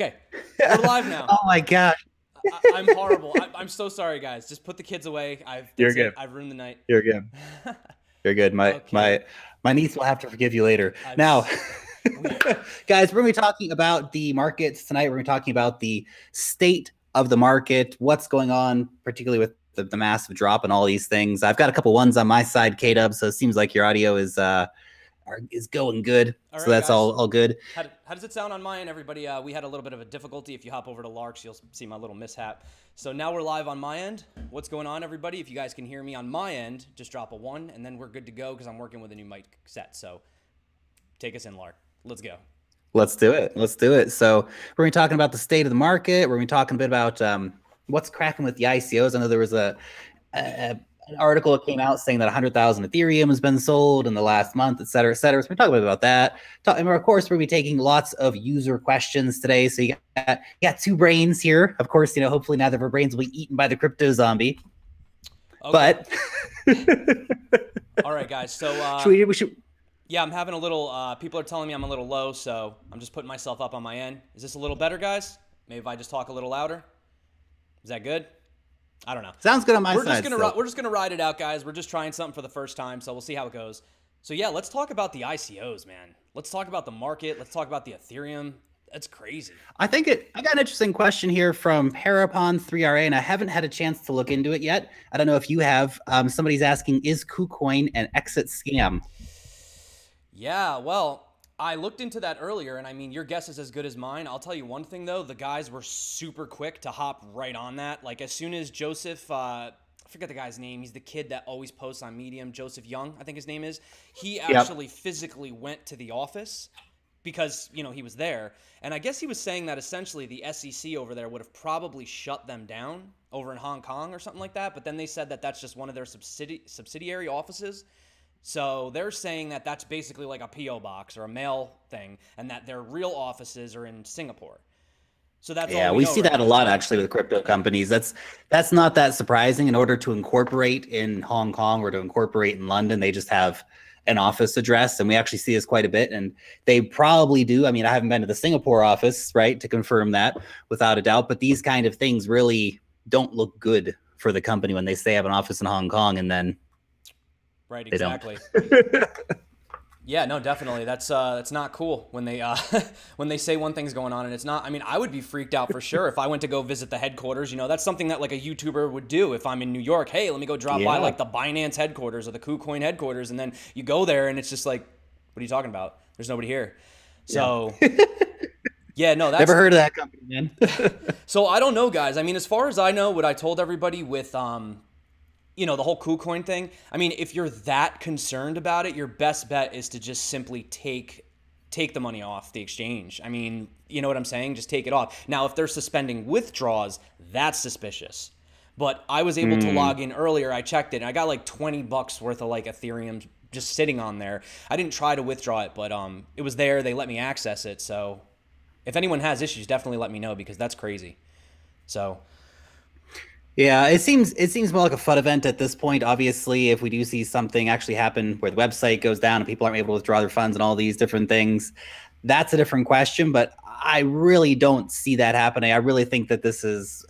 Okay, we're live now. Oh my gosh. I'm horrible. I'm so sorry, guys. Just put the kids away. You're That's it. good. I've ruined the night. You're good. You're good. My Okay. my my niece will have to forgive you later. I'm. Now, We. guys, we're gonna be talking about the markets tonight. We're gonna be talking about the state of the market, what's going on, particularly with the massive drop and all these things. I've got a couple ones on my side, K-Dub, so it seems like your audio is going good. All So right, that's guys. all good. How does it sound on my end, everybody? We had a little bit of a difficulty. If you hop over to Larks, you'll see my little mishap. So now we're live on my end. What's going on, everybody? If you guys can hear me on my end, just drop a 1, and then we're good to go because I'm working with a new mic set. So take us in, Lark. Let's go. Let's do it. Let's do it. So we're going to be talking about the state of the market. We're going to be talking a bit about what's cracking with the ICOs. I know there was an article that came out saying that 100,000 Ethereum has been sold in the last month, et cetera, et cetera. So we're talking about that. And of course, we're going to be taking lots of user questions today. So you got two brains here. Of course, hopefully neither of our brains will be eaten by the crypto zombie. Okay. But all right, guys. So we should. yeah, I'm having a little, people are telling me I'm a little low, so I'm just putting myself up on my end. Is this a little better, guys? Maybe if I just talk a little louder? Is that good? I don't know. Sounds good on my We're side. we're just gonna ride it out, guys. We're just trying something for the first time, so we'll see how it goes. So yeah, let's talk about the ICOs, man. Let's talk about the market. Let's talk about the Ethereum. That's crazy. I got an interesting question here from Parapon3RA, and I haven't had a chance to look into it yet. I don't know if you have. Somebody's asking, is KuCoin an exit scam? Yeah, well, I looked into that earlier, and I mean, your guess is as good as mine. I'll tell you one thing, though. The guys were super quick to hop right on that. Like, as soon as Joseph, I forget the guy's name. He's the kid that always posts on Medium. Joseph Young, I think his name is. He actually physically went to the office because, he was there. And I guess he was saying that essentially the SEC over there would have probably shut them down over in Hong Kong or something like that. But then they said that that's just one of their subsidiary offices. So they're saying that that's basically like a PO box or a mail thing, and that their real offices are in Singapore. So that's all we know see right that a now. lot actually with crypto companies. That's not that surprising. In order to incorporate in Hong Kong or to incorporate in London, they just have an office address, and we actually see this quite a bit. And they probably do. I mean, I haven't been to the Singapore office, right, to confirm that without a doubt. But these kind of things really don't look good for the company when they say have an office in Hong Kong and then Right, they don't. exactly. Yeah, no, definitely. That's not cool when they when they say one thing's going on and it's not. I mean, I would be freaked out for sure if I went to go visit the headquarters. That's something that like a YouTuber would do if I'm in New York. Hey, let me go drop by like the Binance headquarters or the KuCoin headquarters, and then you go there and it's just like, what are you talking about? There's nobody here. So yeah, no, that's Never heard of that company, man. so I don't know, guys. I mean, as far as I know, what I told everybody with the whole KuCoin thing. I mean, if you're that concerned about it, your best bet is to just simply take the money off the exchange. I mean, you know what I'm saying? Just take it off. Now, if they're suspending withdrawals, that's suspicious. But I was able to log in earlier. I checked it, and I got like $20 worth of like Ethereum just sitting on there. I didn't try to withdraw it, but it was there. They let me access it. So if anyone has issues, definitely let me know because that's crazy. So. Yeah, it seems more like a FUD event at this point. Obviously, if we do see something actually happen where the website goes down and people aren't able to withdraw their funds and all these different things, that's a different question. But I really don't see that happening. I really think that this is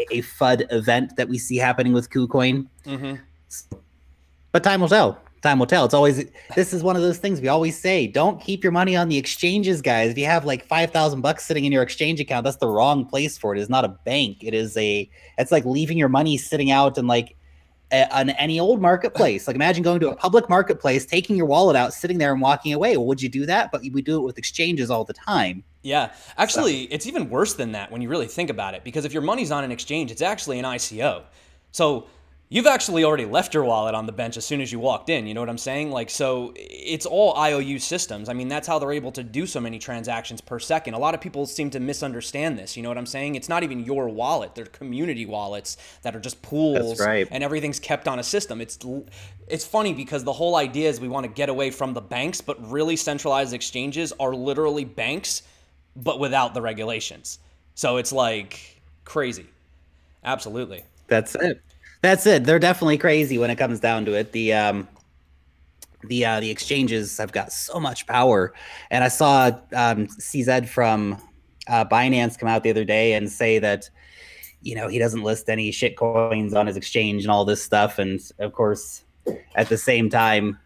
a FUD event that we see happening with KuCoin. Mm-hmm. But time will tell. Time will tell. This is one of those things we always say, don't keep your money on the exchanges, guys. If you have like $5,000 sitting in your exchange account, that's the wrong place for it. It's not a bank. It's like leaving your money sitting out in like on any old marketplace. Like imagine going to a public marketplace, taking your wallet out, sitting there and walking away. Well, would you do that? But we do it with exchanges all the time. Yeah, actually, it's even worse than that when you really think about it, because if your money's on an exchange, it's actually an ICO. So you've actually already left your wallet on the bench as soon as you walked in. You know what I'm saying? Like, so it's all IOU systems. I mean, that's how they're able to do so many transactions per second. A lot of people seem to misunderstand this. You know what I'm saying? It's not even your wallet. They're community wallets that are just pools. That's right. And everything's kept on a system. It's funny because the whole idea is we want to get away from the banks, but really centralized exchanges are literally banks, but without the regulations. So it's like crazy. Absolutely. That's it. That's it. They're definitely crazy when it comes down to it. The exchanges have got so much power, and I saw CZ from Binance come out the other day and say that, he doesn't list any shit coins on his exchange and all this stuff. And of course, at the same time,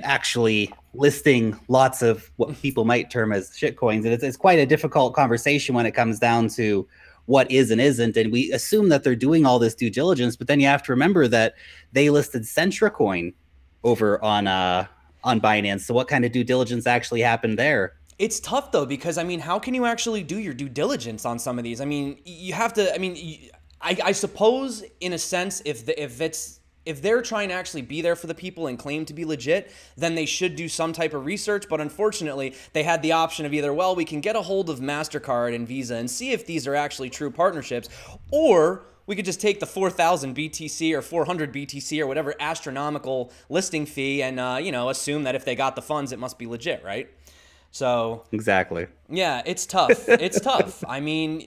actually listing lots of what people might term as shit coins. And it's quite a difficult conversation when it comes down to what is and isn't. And we assume that they're doing all this due diligence, but then you have to remember that they listed CentraCoin over on Binance. So what kind of due diligence actually happened there? It's tough though, because I mean, how can you actually do your due diligence on some of these? I mean, you have to, I suppose in a sense, if they're trying to actually be there for the people and claim to be legit, then they should do some type of research. But unfortunately, they had the option of either, well, we can get a hold of MasterCard and Visa and see if these are actually true partnerships, or we could just take the 4,000 BTC or 400 BTC or whatever astronomical listing fee and, assume that if they got the funds, it must be legit, right? So exactly. Yeah, it's tough. It's tough. I mean,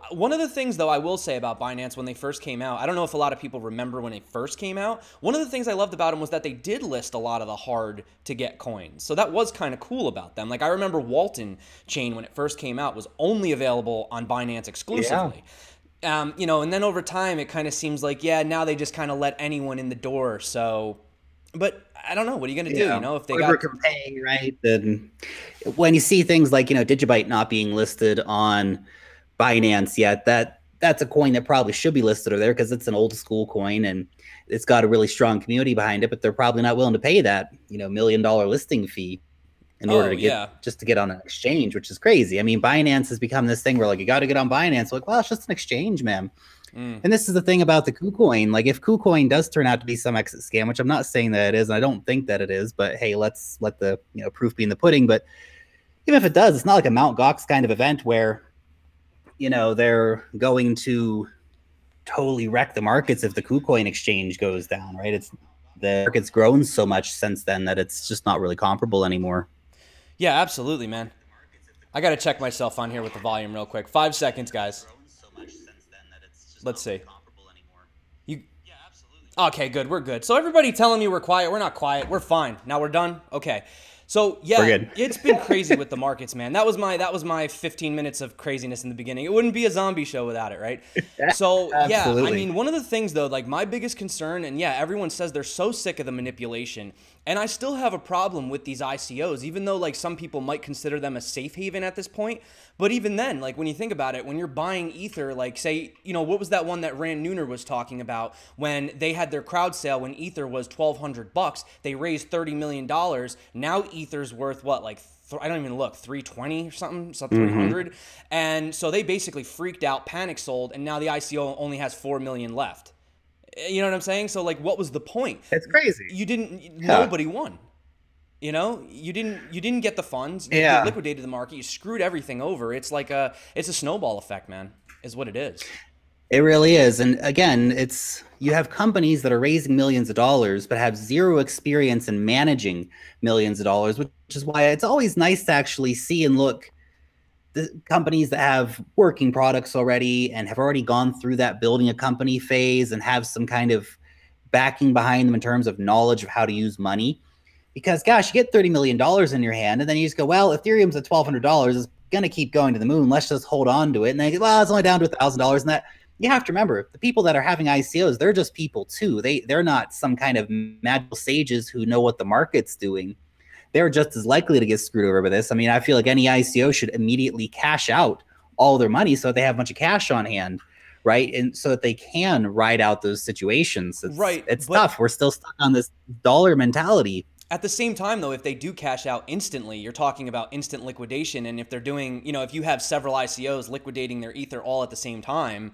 one of the things though I will say about Binance when they first came out, I don't know if a lot of people remember when they first came out. One of the things I loved about them was that they did list a lot of the hard to get coins. So that was kind of cool about them. Like I remember Walton Chain when it first came out was only available on Binance exclusively. Yeah. And then over time it kind of seems like, now they just kind of let anyone in the door. So, but I don't know. What are you going to do? If they can pay, right? Then when you see things like, Digibyte not being listed on Binance yet, that's a coin that probably should be listed over there because it's an old school coin and it's got a really strong community behind it, but they're probably not willing to pay that, $1 million listing fee in order to get just to get on an exchange, which is crazy. I mean, Binance has become this thing where like, you got to get on Binance. Like, well, it's just an exchange, man. And this is the thing about the Kucoin. Like if Kucoin does turn out to be some exit scam, which I'm not saying that it is, and I don't think that it is, but hey, let's let the proof be in the pudding. But even if it does, it's not like a Mt. Gox kind of event where they're going to totally wreck the markets if the Kucoin exchange goes down, right? It's the market's grown so much since then that it's just not really comparable anymore. Yeah, absolutely, man. I got to check myself on here with the volume real quick. 5 seconds, guys. Let's see. Okay, good. We're good. So everybody telling me we're quiet. We're not quiet. We're fine. Now we're done. Okay. So yeah, it's been crazy with the markets, man. That was my 15 minutes of craziness in the beginning. It wouldn't be a zombie show without it, right? So yeah, I mean, one of the things though, like my biggest concern, and yeah, everyone says they're so sick of the manipulation, and I still have a problem with these ICOs, even though like some people might consider them a safe haven at this point. But even then, like when you think about it, when you're buying Ether, like say, what was that one that Rand Nooner was talking about when they had their crowd sale when Ether was $1,200, they raised $30 million. Now Ether's worth what, like I don't even look, 320 or something, 300. And so they basically freaked out, panic sold, and now the ICO only has 4 million left. You know what I'm saying? So like, what was the point? It's crazy. Nobody won. You didn't get the funds. You liquidated the market. You screwed everything over. It's like it's a snowball effect, man, is what it is. It really is. And again, you have companies that are raising millions of dollars, but have zero experience in managing millions of dollars, which is why it's always nice to actually see and look the companies that have working products already and have already gone through that building a company phase and have some kind of backing behind them in terms of knowledge of how to use money. Because gosh, you get $30 million in your hand and then you just go, well, Ethereum's at $1,200, it's going to keep going to the moon. Let's just hold on to it. And then you go, well, it's only down to $1,000. And that, you have to remember, the people that are having ICOs, they're just people too. They're not some kind of magical sages who know what the market's doing. They're just as likely to get screwed over by this. I mean, I feel like any ICO should immediately cash out all their money so that they have a bunch of cash on hand, right? And so that they can ride out those situations. It's tough. We're still stuck on this dollar mentality. At the same time, though, if they do cash out instantly, you're talking about instant liquidation. And if they're doing, if you have several ICOs liquidating their Ether all at the same time,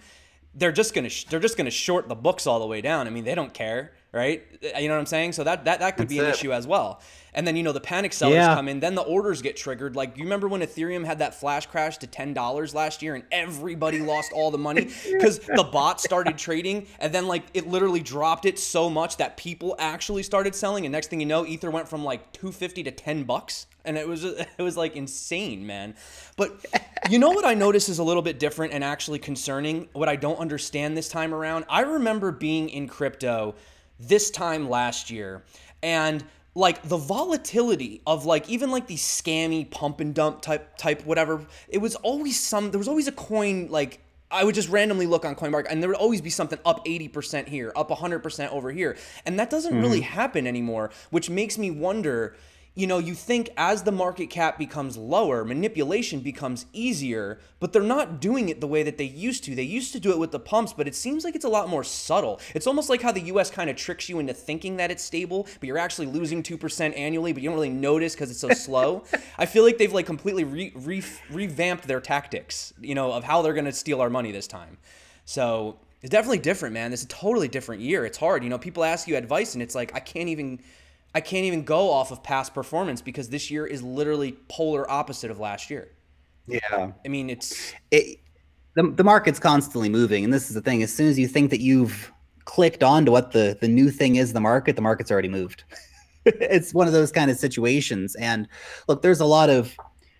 they're just gonna short the books all the way down. I mean, they don't care, right? You know what I'm saying? So that could be an issue as well. And then the panic sellers come in, then the orders get triggered. Like, you remember when Ethereum had that flash crash to $10 last year, and everybody lost all the money because the bot started trading, and then like it literally dropped it so much that people actually started selling, and next thing you know, Ether went from like $250 to $10. And it was like insane, man. But what I notice is a little bit different and actually concerning, what I don't understand this time around. I remember being in crypto this time last year, and like the volatility of like even like these scammy pump and dump type whatever, it was always there was always a coin like I would just randomly look on CoinMarket and there would always be something up 80% here, up 100% over here. And that doesn't really happen anymore, which makes me wonder, you know, you think as the market cap becomes lower, manipulation becomes easier, but they're not doing it the way that they used to. They used to do it with the pumps, but it seems like it's a lot more subtle. It's almost like how the US kind of tricks you into thinking that it's stable, but you're actually losing 2% annually, but you don't really notice because it's so slow. I feel like they've like completely revamped their tactics, you know, of how they're going to steal our money this time. So it's definitely different, man. This is a totally different year. It's hard. You know, people ask you advice and it's like, I can't even go off of past performance because this year is literally polar opposite of last year. Yeah. I mean, the market's constantly moving. And this is the thing. As soon as you think that you've clicked on to what the new thing is, the market's already moved. It's one of those kind of situations. And look, there's a lot of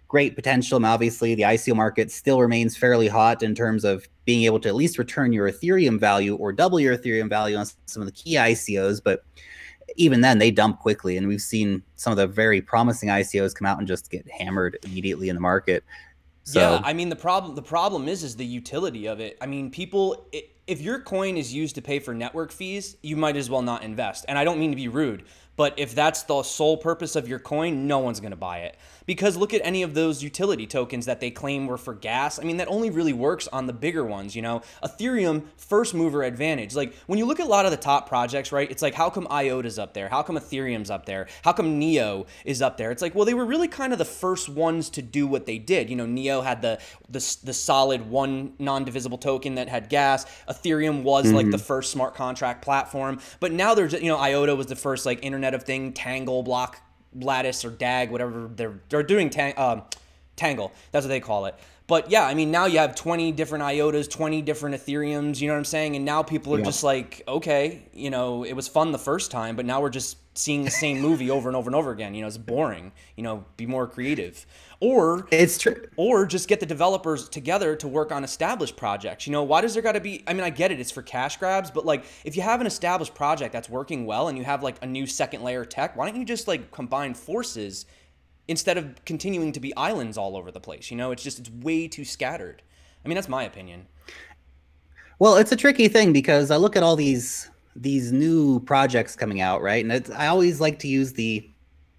great potential. And obviously, the ICO market still remains fairly hot in terms of being able to at least return your Ethereum value or double your Ethereum value on some of the key ICOs. But even then they dump quickly, and we've seen some of the very promising ICOs come out and just get hammered immediately in the market. So, yeah, I mean the problem is the utility of it. I mean, people, if your coin is used to pay for network fees, you might as well not invest. And I don't mean to be rude, but if that's the sole purpose of your coin, no one's going to buy it. Because look at any of those utility tokens that they claim were for gas. I mean, that only really works on the bigger ones, you know? Ethereum, first mover advantage. Like, when you look at a lot of the top projects, right, it's like, how come IOTA's up there? How come Ethereum's up there? How come Neo is up there? It's like, well, they were really kind of the first ones to do what they did. You know, Neo had the solid one non-divisible token that had gas. Ethereum was like the first smart contract platform. But now there's, you know, IOTA was the first like Internet of Thing, Tangle, Block, Lattice or DAG, whatever they're doing, Tangle, that's what they call it. But yeah, I mean, now you have 20 different IOTAs, 20 different Ethereums, you know what I'm saying? And now people are just like, okay, you know, it was fun the first time, but now we're just seeing the same movie over and over and over again. You know, it's boring. You know, be more creative. Or it's true. Or just get the developers together to work on established projects. You know, why does there got to be, I mean, I get it, it's for cash grabs, but like if you have an established project that's working well and you have like a new second layer tech, why don't you just like combine forces instead of continuing to be islands all over the place? You know, it's way too scattered. I mean, that's my opinion. Well, it's a tricky thing because I look at all these new projects coming out, right? And I always like to use the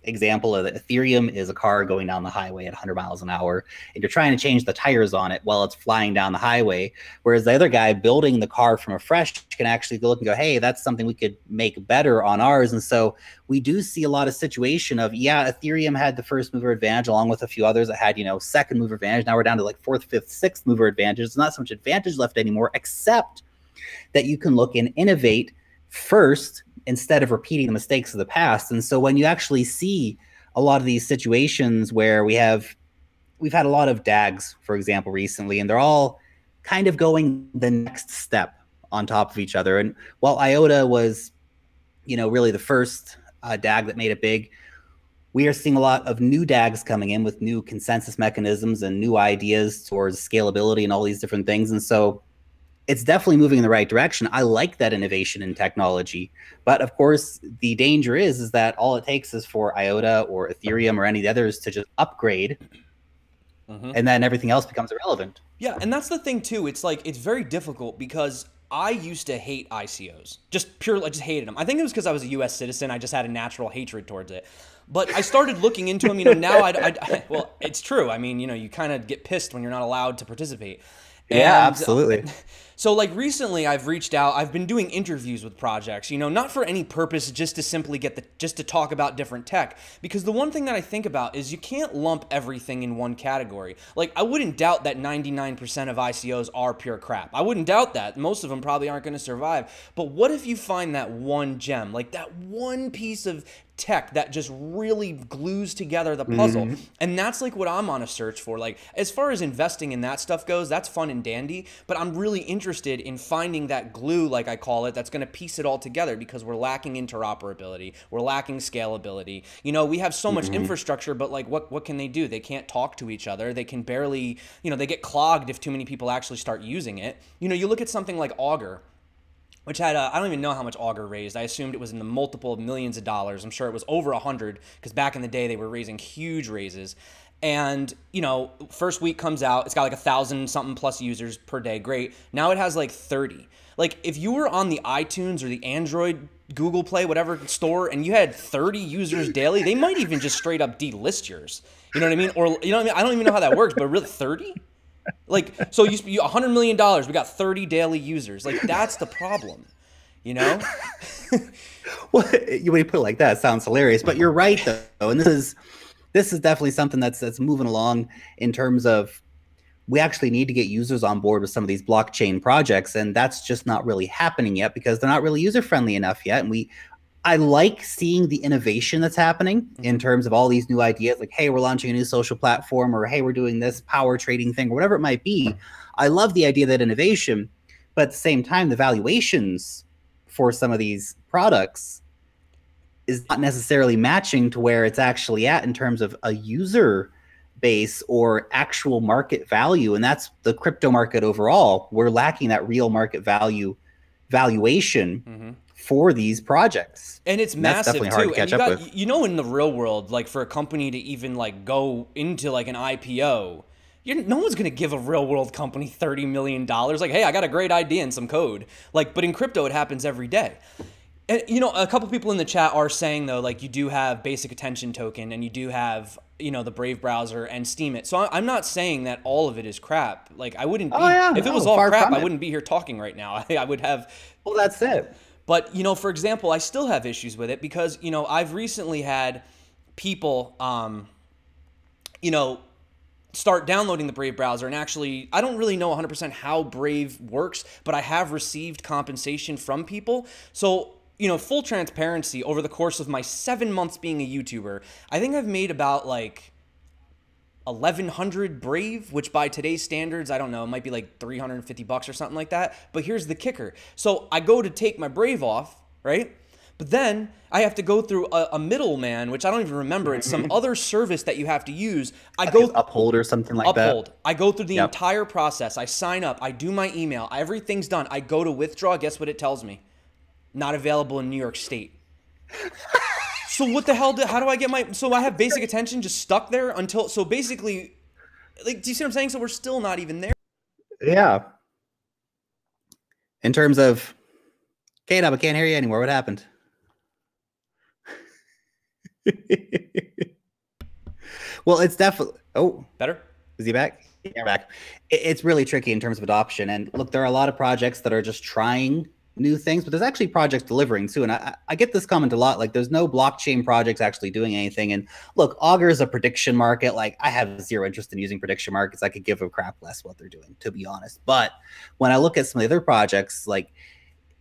example of that Ethereum is a car going down the highway at 100 miles an hour, and you're trying to change the tires on it while it's flying down the highway. Whereas the other guy building the car from afresh can actually go look and go, hey, that's something we could make better on ours. And so we do see a lot of situation of, yeah, Ethereum had the first mover advantage along with a few others that had, you know, second mover advantage. Now we're down to like fourth, fifth, sixth mover advantage. There's not so much advantage left anymore, except that you can look and innovate first instead of repeating the mistakes of the past. And so when you actually see a lot of these situations where we've had a lot of DAGs, for example, recently, and they're all kind of going the next step on top of each other. And while IOTA was, you know, really the first DAG that made it big, we are seeing a lot of new DAGs coming in with new consensus mechanisms and new ideas towards scalability and all these different things. And so it's definitely moving in the right direction. I like that innovation in technology. But of course, the danger is that all it takes is for IOTA or Ethereum or any of the others to just upgrade, and then everything else becomes irrelevant. Yeah, and that's the thing too. It's like, it's very difficult because I used to hate ICOs. I just hated them. I think it was because I was a US citizen. I just had a natural hatred towards it. But I started looking into them, you know, now well, it's true. I mean, you know, you kind of get pissed when you're not allowed to participate. Yeah, absolutely. So like recently I've reached out, I've been doing interviews with projects, you know, not for any purpose, just to simply just to talk about different tech. Because the one thing that I think about is you can't lump everything in one category. Like, I wouldn't doubt that 99% of ICOs are pure crap. I wouldn't doubt that. Most of them probably aren't going to survive. But what if you find that one gem, like that one piece of tech that just really glues together the puzzle? And that's like what I'm on a search for. Like, as far as investing in that stuff goes, that's fun and dandy, but I'm really interested in finding that glue, like I call it, that's going to piece it all together, because we're lacking interoperability, we're lacking scalability. You know, we have so much infrastructure, but like what can they do? They can't talk to each other. They can barely, you know, they get clogged if too many people actually start using it. You know, you look at something like Augur. which had I don't even know how much Augur raised. I assumed it was in the multiple of millions of dollars. I'm sure it was over 100 because back in the day they were raising huge raises. And you know, first week comes out, it's got like 1,000 something plus users per day. Great. Now it has like 30. Like if you were on the iTunes or the Android, Google Play, whatever store, and you had 30 users daily, they might even just straight up delist yours. You know what I mean? Or you know what I mean? I don't even know how that works, but really 30? Like, so you $100 million, we got 30 daily users. Like, that's the problem, you know? Well, when you put it like that, it sounds hilarious, but you're right though. And this is definitely something that's moving along in terms of we actually need to get users on board with some of these blockchain projects. And that's just not really happening yet because they're not really user friendly enough yet. And I like seeing the innovation that's happening in terms of all these new ideas, like, hey, we're launching a new social platform, or hey, we're doing this power trading thing, or whatever it might be. I love the idea of that innovation, but at the same time, the valuations for some of these products is not necessarily matching to where it's actually at in terms of a user base or actual market value. And that's the crypto market overall. We're lacking that real market valuation for these projects. And it's massive massive too. Hard to and catch up with. you know, in the real world, like for a company to even like go into like an IPO, no one's going to give a real world company $30 million. Like, hey, I got a great idea and some code. Like, but in crypto, it happens every day. And, you know, a couple people in the chat are saying, though, like, you do have basic attention token and you do have, you know, the Brave browser and Steam it. So I'm not saying that all of it is crap. Like, I wouldn't be, if it was all crap, I wouldn't be here talking right now. I would have. Well, that's it. But, you know, for example, I still have issues with it because, you know, I've recently had people, you know, start downloading the Brave browser, and actually, I don't really know 100% how Brave works, but I have received compensation from people. So, you know, full transparency, over the course of my 7 months being a YouTuber, I think I've made about like 1,100 Brave, which by today's standards, I don't know, it might be like $350 or something like that. But here's the kicker. So I go to take my Brave off, right? But then I have to go through a middleman, which I don't even remember. It's some other service that you have to use. I go Uphold or something like that. Uphold. I go through the entire process. I sign up. I do my email. Everything's done. I go to withdraw. Guess what it tells me? Not available in New York State. So what the hell? How do I get my? So I have basic attention just stuck there until. So basically, like, do you see what I'm saying? So we're still not even there. Yeah. In terms of, Kate, I can't hear you anymore. What happened? Well, it's definitely. Oh, better. Is he back? Yeah, back. It's really tricky in terms of adoption. And look, there are a lot of projects that are just trying new things, but there's actually projects delivering too. And I get this comment a lot, like there's no blockchain projects actually doing anything. And look, Augur is a prediction market. Like I have zero interest in using prediction markets. I could give a crap less what they're doing, to be honest. But when I look at some of the other projects, like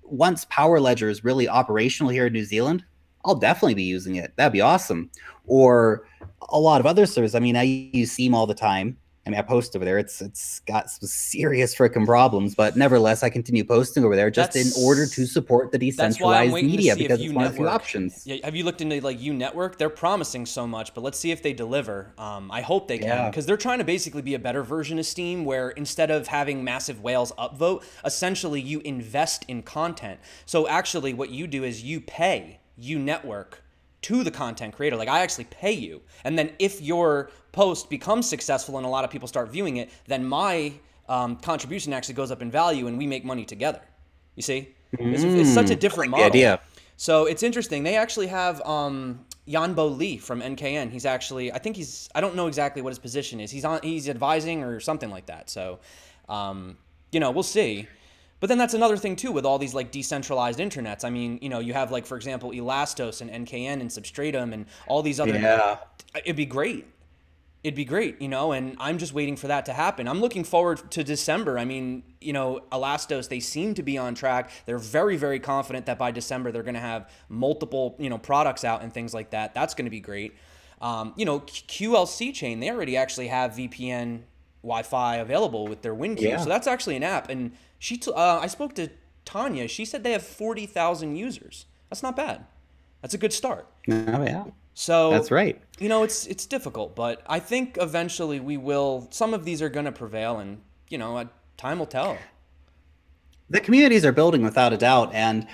once Power Ledger is really operational here in New Zealand, I'll definitely be using it. That'd be awesome. Or a lot of other services. I mean, I use Seam all the time. I mean, I post over there. It's got some serious freaking problems, but nevertheless, I continue posting over there just in order to support the decentralized media because it's one of the few options. Yeah, have you looked into like Network? They're promising so much, but let's see if they deliver. I hope they can, because they're trying to basically be a better version of Steam, where instead of having massive whales upvote, essentially you invest in content. So actually, what you do is you pay Network to the content creator. Like I actually pay you. And then if your post becomes successful and a lot of people start viewing it, then my contribution actually goes up in value and we make money together. You see? It's such a different model. Idea. So it's interesting. They actually have Yanbo Lee from NKN. He's actually, I don't know exactly what his position is. He's advising or something like that. So, you know, we'll see. But then that's another thing too with all these like decentralized internets. I mean, you know, you have like, for example, Elastos and NKN and Substratum and all these other. Yeah. It'd be great. It'd be great, you know, and I'm just waiting for that to happen. I'm looking forward to December. I mean, you know, Elastos, they seem to be on track. They're very, very confident that by December they're going to have multiple, you know, products out and things like that. That's going to be great. You know, QLC Chain, they already actually have VPN Wi-Fi available with their WinQ. Yeah. So that's actually an app. And I spoke to Tanya. She said they have 40,000 users. That's not bad. That's a good start. Oh, yeah. So that's right. You know, it's difficult, but I think eventually we will. Some of these are going to prevail, and you know, time will tell. The communities are building without a doubt. And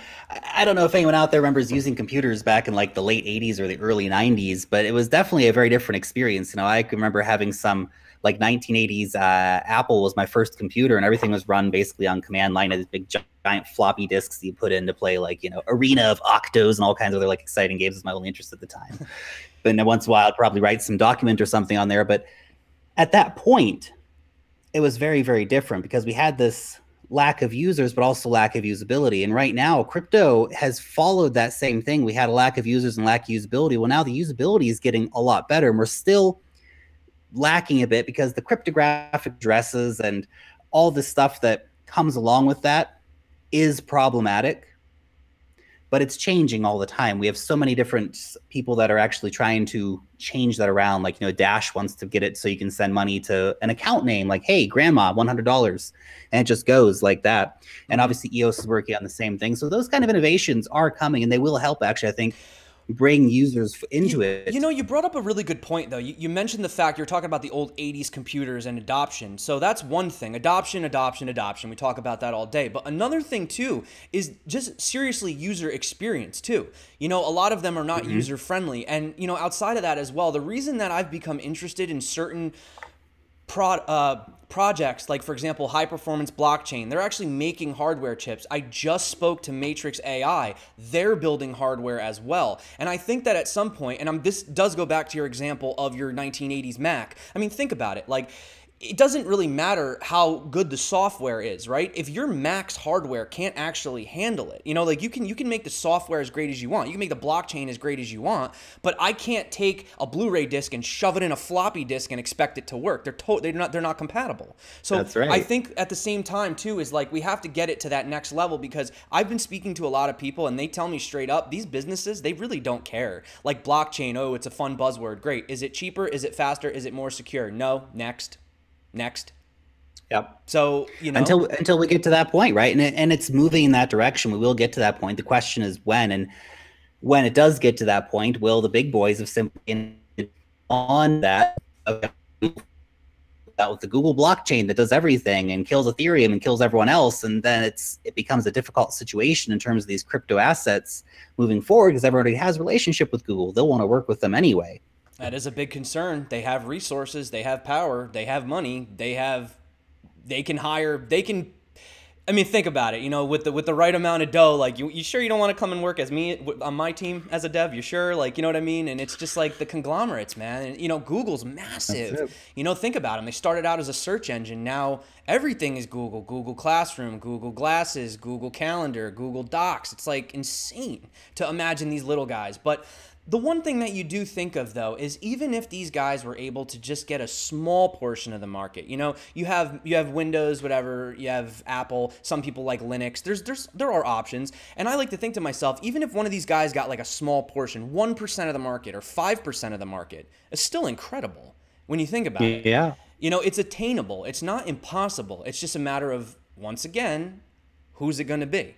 I don't know if anyone out there remembers using computers back in like the late 80s or the early 90s, but it was definitely a very different experience. You know, I can remember having some like 1980s Apple was my first computer, and everything was run basically on command line of these big giant floppy disks that you put in to play like, you know, Arena of Octos and all kinds of other like exciting games was my only interest at the time. But then once in a while I'd probably write some document or something on there. But at that point, it was very, very different because we had this lack of users, but also lack of usability. And right now, crypto has followed that same thing. We had a lack of users and lack of usability. Well, now the usability is getting a lot better, and we're still lacking a bit because the cryptographic addresses and all the stuff that comes along with that is problematic. But it's changing all the time. We have so many different people that are actually trying to change that around. Like, you know, Dash wants to get it so you can send money to an account name, like, hey, grandma, $100. And it just goes like that. And obviously EOS is working on the same thing. So those kind of innovations are coming, and they will help, actually, I think, bring users into it. You know, you brought up a really good point, though. You mentioned the fact you're talking about the old 80s computers and adoption. So that's one thing. Adoption, adoption, adoption. We talk about that all day. But another thing, too, is just seriously user experience, too. You know, a lot of them are not user-friendly. And, you know, outside of that as well, the reason that I've become interested in certain projects, like for example, high performance blockchain, they're actually making hardware chips. I just spoke to Matrix AI. They're building hardware as well. And I think that at some point, and this does go back to your example of your 1980s Mac. I mean, think about it. Like, it doesn't really matter how good the software is, right? If your Mac's hardware can't actually handle it, you know, like you can make the software as great as you want. You can make the blockchain as great as you want, but I can't take a Blu-ray disc and shove it in a floppy disk and expect it to work. They're not compatible. So that's right. I think at the same time too is like we have to get it to that next level, because I've been speaking to a lot of people and they tell me straight up, these businesses, they really don't care. Like blockchain, oh, it's a fun buzzword. Great. Is it cheaper? Is it faster? Is it more secure? No. Next. Yep. So, you know, until we get to that point, right? And it's moving in that direction. We will get to that point. The question is when, and when it does get to that point, will the big boys have simply on that with the Google blockchain that does everything and kills Ethereum and kills everyone else, and then it becomes a difficult situation in terms of these crypto assets moving forward, because everybody has a relationship with Google. They'll want to work with them anyway. That is a big concern. They have resources, they have power, they have money, they can hire, I mean, think about it, you know, with the right amount of dough, like you sure you don't want to come and work as me on my team as a dev? You sure? Like, you know what I mean? And it's just like the conglomerates, man. And, you know, Google's massive. You know, think about them. They started out as a search engine. Now everything is Google. Google Classroom, Google Glasses, Google Calendar, Google Docs. It's like insane to imagine these little guys. But the one thing that you do think of, though, is even if these guys were able to just get a small portion of the market, you know, you have Windows, whatever, you have Apple, some people like Linux, there are options. And I like to think to myself, even if one of these guys got like a small portion, 1% of the market or 5% of the market, it's still incredible when you think about it. Yeah. You know, it's attainable. It's not impossible. It's just a matter of, once again, who's it going to be?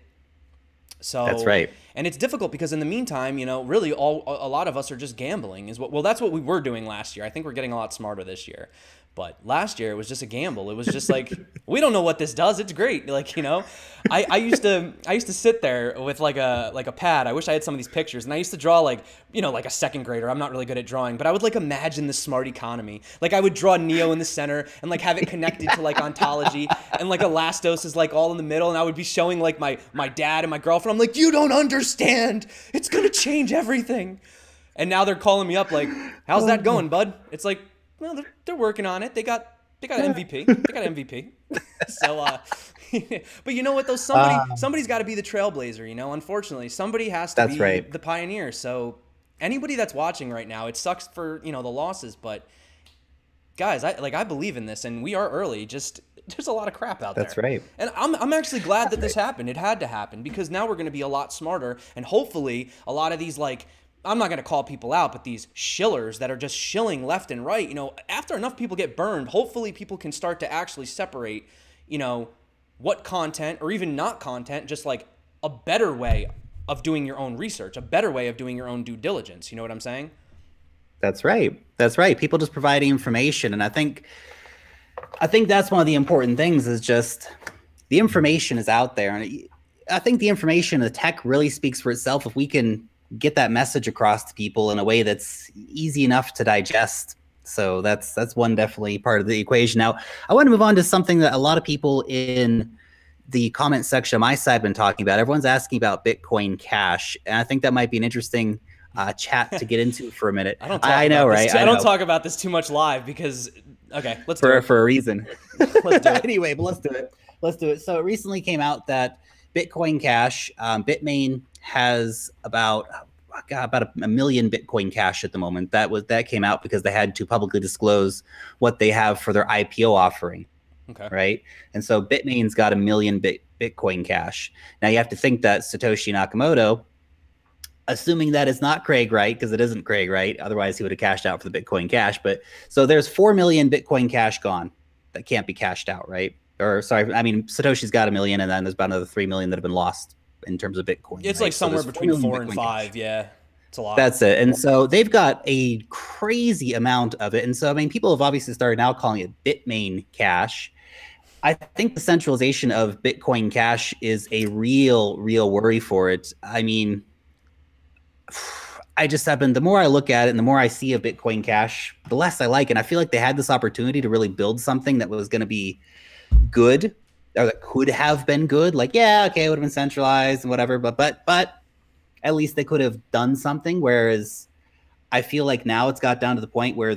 So that's right. And it's difficult because in the meantime, you know, really a lot of us are just gambling that's what we were doing last year. I think we're getting a lot smarter this year. But last year it was just a gamble. It was just like, we don't know what this does. It's great. Like, you know, I used to sit there with like a pad. I wish I had some of these pictures. And I used to draw like, you know, like a second grader. I'm not really good at drawing, but I would like imagine the smart economy. Like I would draw Neo in the center and like have it connected to like ontology, and like Elastos is like all in the middle. And I would be showing like my dad and my girlfriend. I'm like, you don't understand. It's going to change everything. And now they're calling me up like, how's that going, bud? It's like, well, they're working on it. They got MVP. They got MVP. So, but you know what though? Somebody's got to be the trailblazer. You know, unfortunately, somebody has to be the pioneer. So, anybody that's watching right now, it sucks for the losses, but guys, I believe in this, and we are early. Just there's a lot of crap out there. That's right. And I'm actually glad that this happened. It had to happen because now we're going to be a lot smarter, and hopefully, a lot of these I'm not going to call people out, but these shillers that are just shilling left and right, you know, after enough people get burned, hopefully people can start to actually separate, you know, what content or even not content, just like a better way of doing your own research, a better way of doing your own due diligence. You know what I'm saying? That's right. That's right. People just providing information. And I think that's one of the important things is just the information is out there, and I think the information, the tech really speaks for itself if we can get that message across to people in a way that's easy enough to digest. So that's one definitely part of the equation. Now, I want to move on to something that a lot of people in the comment section on my side have been talking about. Everyone's asking about Bitcoin Cash, and I think that might be an interesting chat to get into for a minute. I know, right? I don't talk about this too much live because, okay, let's do it. For a reason. Let's do it. Anyway, but let's do it. So it recently came out that Bitcoin Cash, Bitmain has about a million Bitcoin Cash at the moment. That came out because they had to publicly disclose what they have for their IPO offering. Okay. Right. And so Bitmain's got 1 million Bitcoin Cash. Now you have to think that Satoshi Nakamoto, assuming that it's not Craig Wright, because it isn't Craig Wright, otherwise he would have cashed out for the Bitcoin Cash. But so there's 4 million Bitcoin Cash gone that can't be cashed out, right? Or sorry, I mean Satoshi's got 1 million, and then there's about another 3 million that have been lost in terms of Bitcoin. It's right? like somewhere so between 4 and 5. Cash. Yeah, it's a lot. That's it. And so they've got a crazy amount of it. And so I mean, people have obviously started now calling it Bitmain Cash. I think the centralization of Bitcoin Cash is a real worry for it. I mean, the more I look at it and the more I see of Bitcoin Cash, the less I like it. And I feel like they had this opportunity to really build something that was going to be good, or that could have been good. Like, yeah, okay, it would have been centralized and whatever, but at least they could have done something. Whereas I feel like now it's got down to the point where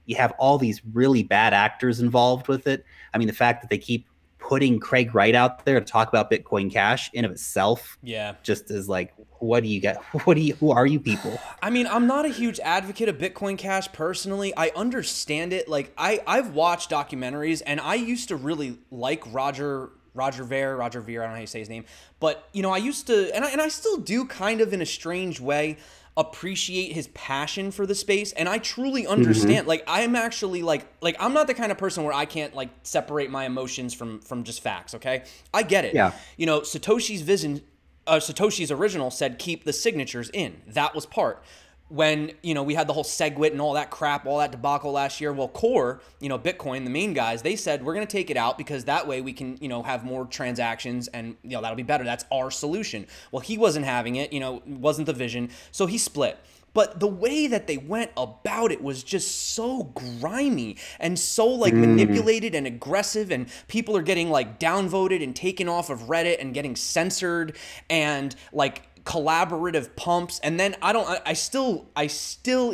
you have all these really bad actors involved with it. I mean, the fact that they keep putting Craig Wright out there to talk about Bitcoin Cash in of itself, just is like, what do you get? Who are you people? I mean, I'm not a huge advocate of Bitcoin Cash personally. I understand it. Like I've watched documentaries, and I used to really like Roger Ver, I don't know how you say his name, but you know, I used to, and I still do kind of in a strange way, appreciate his passion for the space, and I truly understand. Like I'm actually like I'm not the kind of person where I can't like separate my emotions from just facts. Okay, I get it. Yeah. You know, Satoshi's vision, Satoshi's original said keep the signatures in. That was part. When, you know, we had the whole SegWit and all that crap, all that debacle last year, well, Core, you know, Bitcoin, the main guys, they said, we're going to take it out because that way we can, you know, have more transactions and, you know, that'll be better. That's our solution. Well, he wasn't having it, you know, wasn't the vision. So he split. But the way that they went about it was just so grimy and so like manipulated and aggressive, and people are getting like downvoted and taken off of Reddit and getting censored and like collaborative pumps. And then I still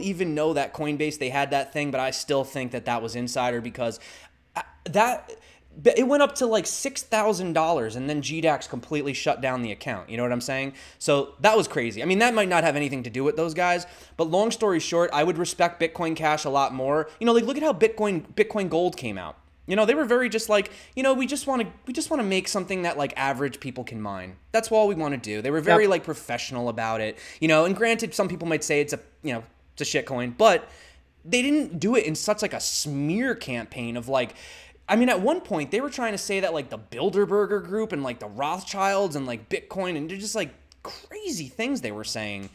even know that Coinbase, they had that thing, but I still think that was insider, because it went up to like $6,000 and then GDAX completely shut down the account. You know what I'm saying? So that was crazy. I mean, that might not have anything to do with those guys, but long story short, I would respect Bitcoin Cash a lot more. You know, like look at how Bitcoin Gold came out. You know, they were very just like, you know, we just want to make something that like average people can mine. That's all we want to do. They were very like professional about it, you know, and granted, some people might say it's a shit coin, but they didn't do it in such like a smear campaign of like, I mean, at one point they were trying to say that like the Bilderberger group and like the Rothschilds and like Bitcoin, and they're just like crazy things they were saying.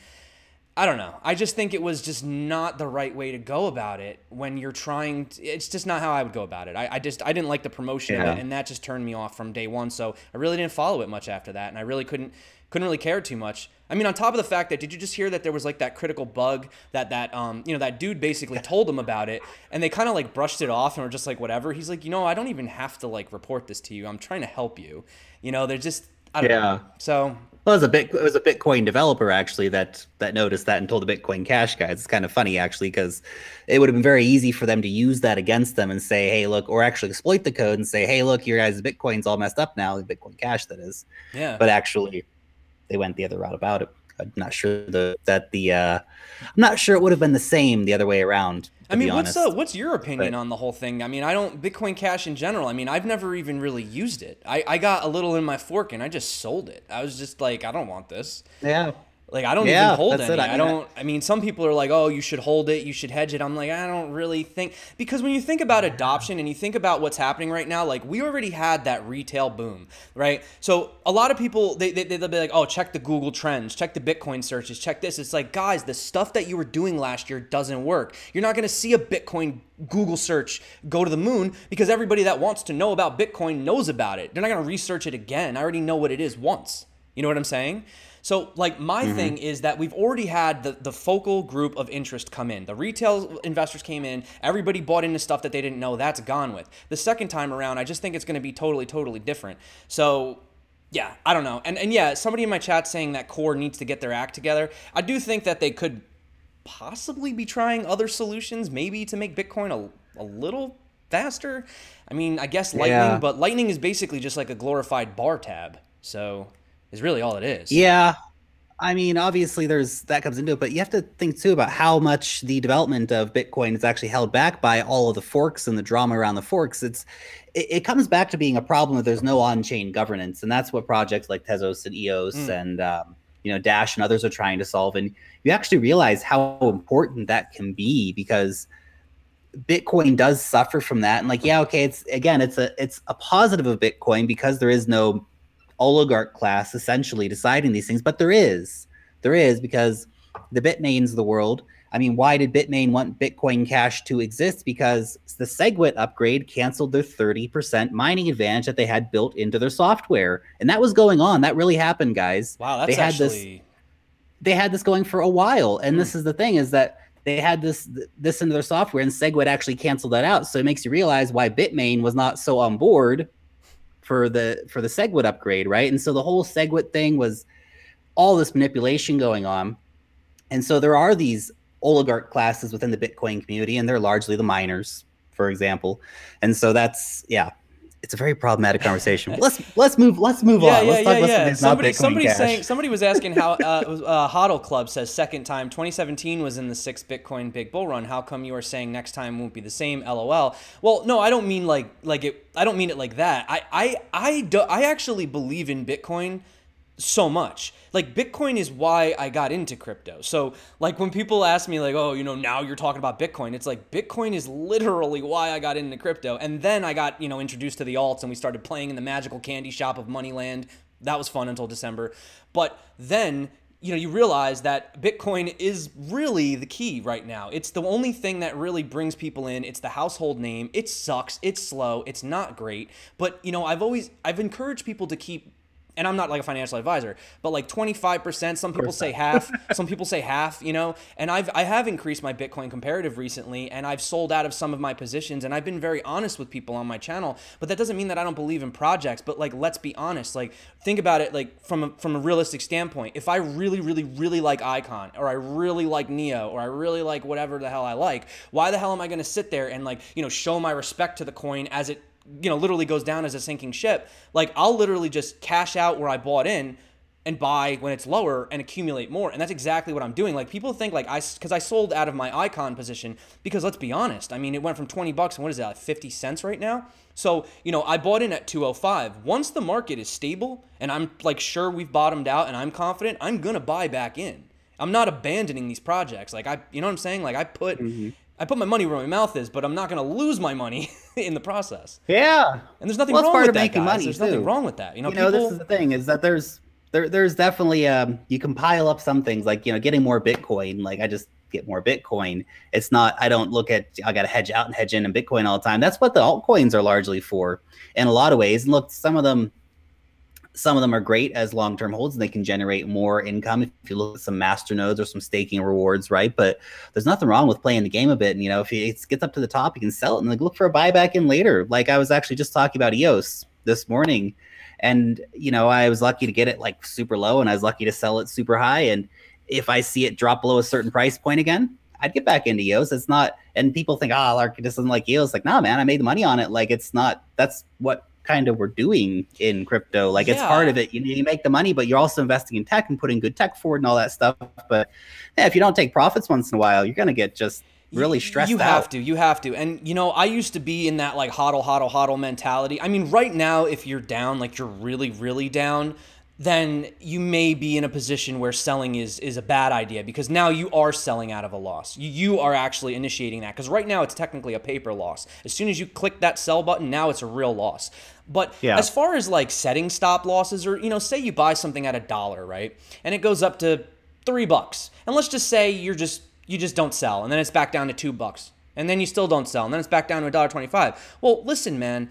I don't know. I just think it was just not the right way to go about it when you're trying to, it's just not how I would go about it. I didn't like the promotion of it, and that just turned me off from day one. So I really didn't follow it much after that, and I really couldn't really care too much. I mean, on top of the fact that, did you just hear that there was like that critical bug that that dude basically told them about it, and they kind of like brushed it off and were just like, whatever. He's like, you know, I don't even have to like report this to you. I'm trying to help you. You know, they're just, I don't know. So. Well, it was a Bitcoin developer actually that noticed that and told the Bitcoin Cash guys. It's kind of funny actually, because it would have been very easy for them to use that against them and say, hey, look, or actually exploit the code and say, hey, look, your guys' Bitcoin's all messed up now, the Bitcoin Cash that is. Yeah. But actually, they went the other route about it. I'm not sure I'm not sure it would have been the same the other way around. I mean, what's your opinion on the whole thing? I mean, Bitcoin Cash in general, I mean, I've never even really used it. I got a little in my fork and I just sold it. I was just like, I don't want this. Yeah. Like, I don't even Yeah, hold that's any. it. I mean, I mean, some people are like, oh, you should hold it, you should hedge it. I'm like, I don't really think, because when you think about adoption and you think about what's happening right now, like, we already had that retail boom, right? So a lot of people, they'll be like, oh, check the Google trends, check the Bitcoin searches, check this. It's like, guys, the stuff that you were doing last year doesn't work. You're not going to see a Bitcoin Google search go to the moon because everybody that wants to know about Bitcoin knows about it. They're not going to research it again. I already know what it is once. You know what I'm saying? So, like, my thing is that we've already had the focal group of interest come in. The retail investors came in. Everybody bought into stuff that they didn't know. That's gone with. The second time around, I just think it's going to be totally different. So, yeah, I don't know. And yeah, somebody in my chat saying that Core needs to get their act together. I do think that they could possibly be trying other solutions, maybe to make Bitcoin a little faster. I mean, I guess Lightning, but Lightning is basically just like a glorified bar tab. So is really all it is. Yeah. I mean, obviously that comes into it, but you have to think too about how much the development of Bitcoin is actually held back by all of the forks and the drama around the forks. It comes back to being a problem that there's no on-chain governance. And that's what projects like Tezos and EOS and, Dash and others are trying to solve. And you actually realize how important that can be, because Bitcoin does suffer from that. And like, yeah, okay, it's a positive of Bitcoin because there is no oligarch class essentially deciding these things, but there is because the Bitmains of the world. I mean, why did Bitmain want Bitcoin Cash to exist? Because the SegWit upgrade canceled their 30% mining advantage that they had built into their software, and that was going on. That really happened, guys. Wow, that's they had this going for a while, and this is the thing, is that they had this into their software, and SegWit actually canceled that out. So it makes you realize why Bitmain was not so on board for the SegWit upgrade, right? And so the whole SegWit thing was all this manipulation going on. And so there are these oligarch classes within the Bitcoin community, and they're largely the miners, for example. And so it's a very problematic conversation. Let's move on. Let's talk about somebody was asking how Hodl Club says second time 2017 was in the 6th Bitcoin big bull run. How come you are saying next time won't be the same? LOL. Well, no, I don't mean like it. I don't mean it like that. I actually believe in Bitcoin so much. Like, Bitcoin is why I got into crypto. So like when people ask me like, oh, now you're talking about Bitcoin, it's like Bitcoin is literally why I got into crypto. And then I got, introduced to the alts, and we started playing in the magical candy shop of Moneyland. That was fun until December. But then, you realize that Bitcoin is really the key right now. It's the only thing that really brings people in. It's the household name. It sucks. It's slow. It's not great. But, I've encouraged people to keep, and I'm not like a financial advisor, but like 25%, some people say half, and I have increased my Bitcoin comparative recently, and I've sold out of some of my positions, and I've been very honest with people on my channel. But that doesn't mean that I don't believe in projects. But like, let's be honest, like, think about it like from a realistic standpoint. If I really like Icon, or I really like Neo, or I really like whatever the hell I like, why the hell am I going to sit there and like, show my respect to the coin as it literally goes down as a sinking ship? Like, I'll literally just cash out where I bought in and buy when it's lower and accumulate more. And that's exactly what I'm doing. Like, people think like because I sold out of my Icon position, because let's be honest, I mean, it went from 20 bucks and what is that, like 50 cents right now? So, I bought in at 205. Once the market is stable and I'm like sure we've bottomed out and I'm confident, I'm going to buy back in. I'm not abandoning these projects. Like, you know what I'm saying? Like, I put my money where my mouth is, but I'm not going to lose my money in the process. Yeah. And there's nothing wrong with that, guys. There's nothing wrong with that. This is the thing, is that there's definitely, you can pile up some things like, getting more Bitcoin. Like, I just get more Bitcoin. It's not, I don't look at, I got to hedge out and hedge in Bitcoin all the time. That's what the altcoins are largely for in a lot of ways. And look, some of them are great as long-term holds, and they can generate more income if you look at some master nodes or some staking rewards, right? But there's nothing wrong with playing the game a bit. And, if it gets up to the top, you can sell it and like look for a buyback in later. Like, I was actually just talking about EOS this morning, and, I was lucky to get it like super low, and I was lucky to sell it super high. And if I see it drop below a certain price point again, I'd get back into EOS. It's not, and people think, Lark just doesn't like EOS. Like, nah, man, I made the money on it. Like, it's not, that's what kind of we're doing in crypto. Like, it's part of it. You make the money, but you're also investing in tech and putting good tech forward and all that stuff. But if you don't take profits once in a while, you're going to get just really stressed out. You have to. And, I used to be in that like hodl mentality. I mean, right now, if you're down, like you're really, really down, then you may be in a position where selling is a bad idea, because now you are selling out of a loss. You are actually initiating that, because right now it's technically a paper loss. As soon as you click that sell button, now it's a real loss. But as far as like setting stop losses, or, you know, say you buy something at $1, right? And it goes up to $3. And let's just say you just don't sell, and then it's back down to $2. And then you still don't sell, and then it's back down to $1.25. Well, listen, man,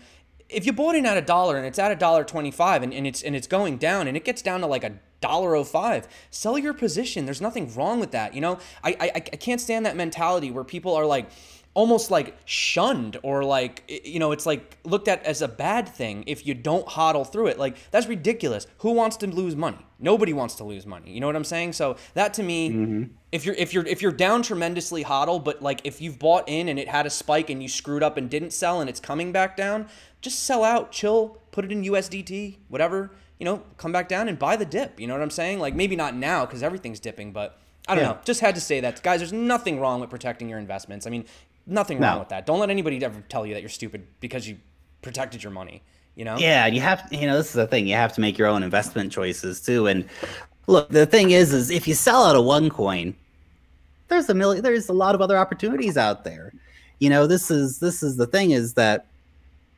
if you bought in at $1 and it's at $1.25 and it's going down and it gets down to like $1.05, sell your position. There's nothing wrong with that. You know, I can't stand that mentality where people are like almost like shunned, or like, you know, it's like looked at as a bad thing if you don't hodl through it. Like, that's ridiculous. Who wants to lose money? Nobody wants to lose money. You know what I'm saying? So that to me, if you're down tremendously, hodl, but like if you've bought in and it had a spike and you screwed up and didn't sell and it's coming back down, just sell out, chill, put it in USDT, whatever, you know, come back down and buy the dip. You know what I'm saying? Like, maybe not now because everything's dipping, but I don't know. Just had to say that. Guys, there's nothing wrong with protecting your investments. I mean, nothing wrong with that. Don't let anybody ever tell you that you're stupid because you protected your money, you know? Yeah, and you have, you know, this is the thing. You have to make your own investment choices too. And look, the thing is if you sell out of one coin, there's a lot of other opportunities out there. You know, this is the thing, is that,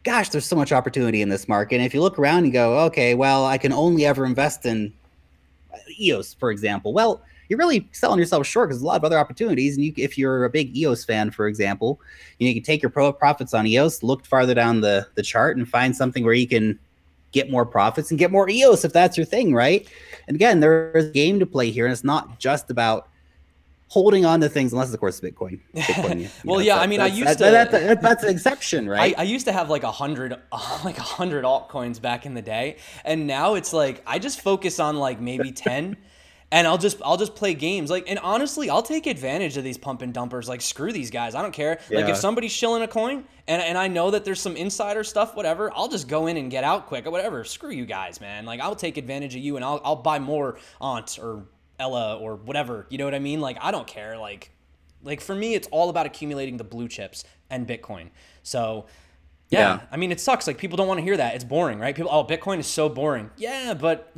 gosh, there's so much opportunity in this market. And if you look around and go, okay, well, I can only ever invest in EOS, for example. Well, you're really selling yourself short, because there's a lot of other opportunities. And if you're a big EOS fan, for example, you can take your profits on EOS, look farther down the chart, and find something where you can get more profits and get more EOS if that's your thing, right? And again, there's a game to play here, and it's not just about holding on to things, unless of course Bitcoin. Well, yeah, I mean, that's an exception, right? I used to have like 100 altcoins back in the day, and now it's like I just focus on like maybe 10. And I'll just play games. Like, and honestly, I'll take advantage of these pump and dumpers. Like, screw these guys. I don't care. Yeah. Like, if somebody's shilling a coin and I know that there's some insider stuff, whatever, I'll just go in and get out quick or whatever. Screw you guys, man. Like, I'll take advantage of you, and I'll buy more ONT or ELA or whatever. You know what I mean? Like, I don't care. Like for me, it's all about accumulating the blue chips and Bitcoin. So yeah. I mean, it sucks. Like, people don't want to hear that. It's boring, right? People, oh, Bitcoin is so boring. Yeah, but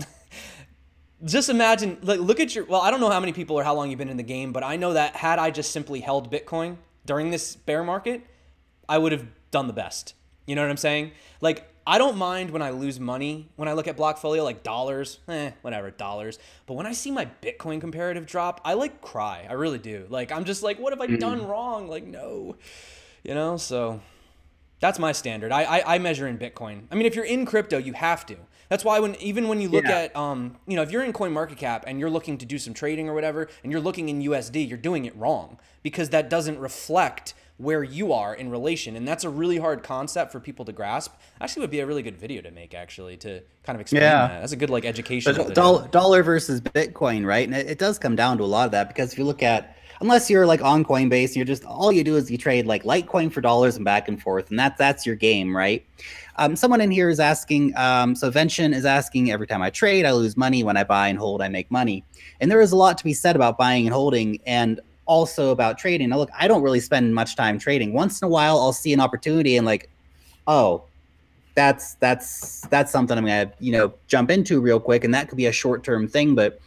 just imagine, like, look at well, I don't know how many people or how long you've been in the game, but I know that had I just simply held Bitcoin during this bear market, I would have done the best. You know what I'm saying? Like, I don't mind when I lose money when I look at Blockfolio, like dollars, whatever, dollars. But when I see my Bitcoin comparative drop, I like cry. I really do. Like, I'm just like, what have I done wrong? Like, no, you know, so that's my standard. I measure in Bitcoin. I mean, if you're in crypto, you have to. That's why even when you look at, you know, if you're in CoinMarketCap and you're looking to do some trading or whatever, and you're looking in USD, you're doing it wrong, because that doesn't reflect where you are in relation. And that's a really hard concept for people to grasp. Actually, would be a really good video to make, actually, to kind of explain that. That's a good, like, educational video. Dollar versus Bitcoin, right? And it does come down to a lot of that, because if you look at, unless you're like on Coinbase, you're just, all you do is you trade like Litecoin for dollars and back and forth, and that's your game, right? Someone in here is asking, so Vention is asking, every time I trade, I lose money. When I buy and hold, I make money. And there is a lot to be said about buying and holding, and also about trading. Now, look, I don't really spend much time trading. Once in a while, I'll see an opportunity and like, oh, that's something I'm gonna, you know, jump into real quick, and that could be a short-term thing. But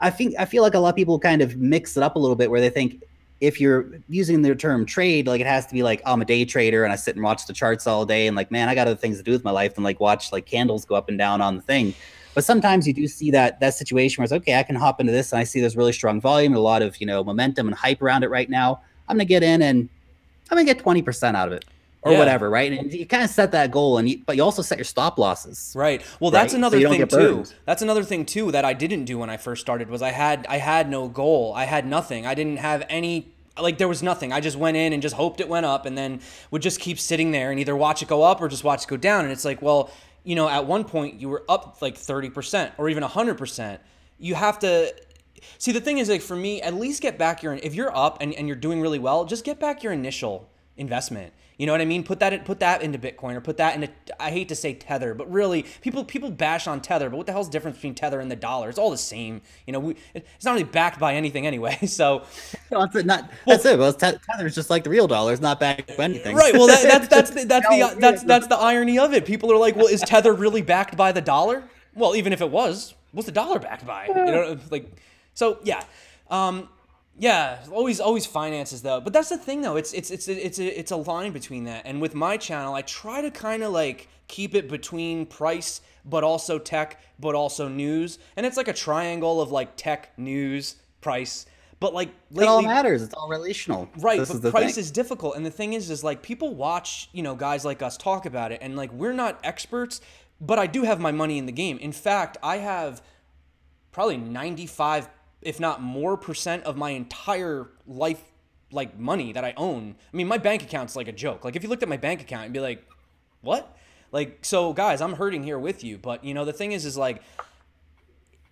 I feel like a lot of people kind of mix it up a little bit, where they think if you're using the term trade, like, it has to be like, oh, I'm a day trader and I sit and watch the charts all day, and like, man, I got other things to do with my life than like watch like candles go up and down on the thing. But sometimes you do see that situation where it's, okay, I can hop into this and I see there's really strong volume, a lot of, you know, momentum and hype around it right now. I'm gonna get in and I'm gonna get 20% out of it, or whatever, right? And you kind of set that goal, but you also set your stop losses. Right. Well, that's another thing too. That's another thing too that I didn't do when I first started, was I had no goal. I had nothing. I didn't have any, like, there was nothing. I just went in and just hoped it went up, and then would just keep sitting there and either watch it go up or just watch it go down. And it's like, well, you know, at one point you were up like 30% or even 100%. You have to see, the thing is, like, for me, at least get back your, if you're up and you're doing really well, just get back your initial investment. You know what I mean? Put that into Bitcoin, or put that into, I hate to say Tether, but really people bash on Tether, but what the hell's the difference between Tether and the dollar? It's all the same. You know, it's not really backed by anything anyway. So that's it. Well, Tether's just like the real dollar. It's not backed by anything. Right. Well, that's the irony of it. People are like, well, is Tether really backed by the dollar? Well, even if it was, what's the dollar backed by? You know, like, so yeah. Yeah, always finances though. But that's the thing though. It's a line between that. And with my channel, I try to kind of like keep it between price, but also tech, but also news. And it's like a triangle of like tech, news, price. But like lately, It all matters. It's all relational. right, This is but the price thing. is difficult. And the thing is like people watch, you know, guys like us talk about it, and like we're not experts, but I do have my money in the game. In fact, I have probably 95, if not more percent of my entire life, like money that I own. I mean, my bank account's like a joke. Like if you looked at my bank account and be like, what? Like, so guys, I'm hurting here with you. But you know, the thing is like,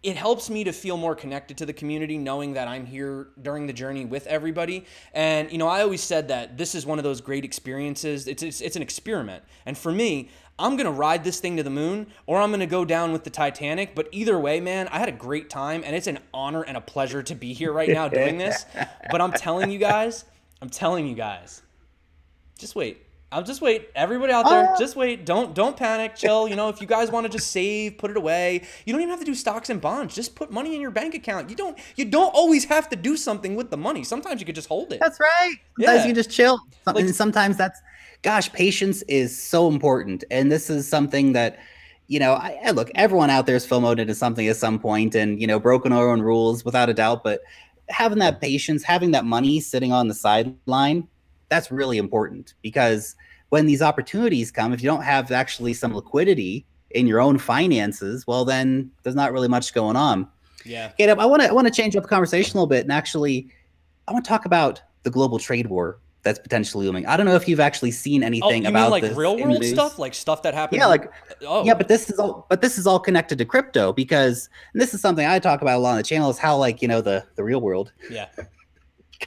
it helps me to feel more connected to the community, knowing that I'm here during the journey with everybody. And, you know, I always said that this is one of those great experiences. It's an experiment. And for me, I'm going to ride this thing to the moon, or I'm going to go down with the Titanic. But either way, man, I had a great time, and it's an honor and a pleasure to be here right now doing this. But I'm telling you guys, just wait. I'll just wait. Everybody out there, just wait. Don't panic. Chill. You know, if you guys want to just save, put it away. You don't even have to do stocks and bonds. Just put money in your bank account. You don't always have to do something with the money. Sometimes you could just hold it. That's right. Sometimes you just chill. And sometimes gosh, patience is so important. And this is something that, you know, I look, everyone out there is FOMO'd into something at some point and, you know, broken our own rules without a doubt. But having that patience, having that money sitting on the sideline, that's really important, because when these opportunities come, if you don't have actually some liquidity in your own finances, well, then there's not really much going on. Yeah. Caleb, I want to change up the conversation a little bit, and actually, I want to talk about the global trade war that's potentially looming. I don't know if you've actually seen anything about like this real world stuff, like stuff that happens. Yeah, yeah, but this is all connected to crypto, because and this is something I talk about a lot on the channel, is how, like, you know, the real world. Yeah.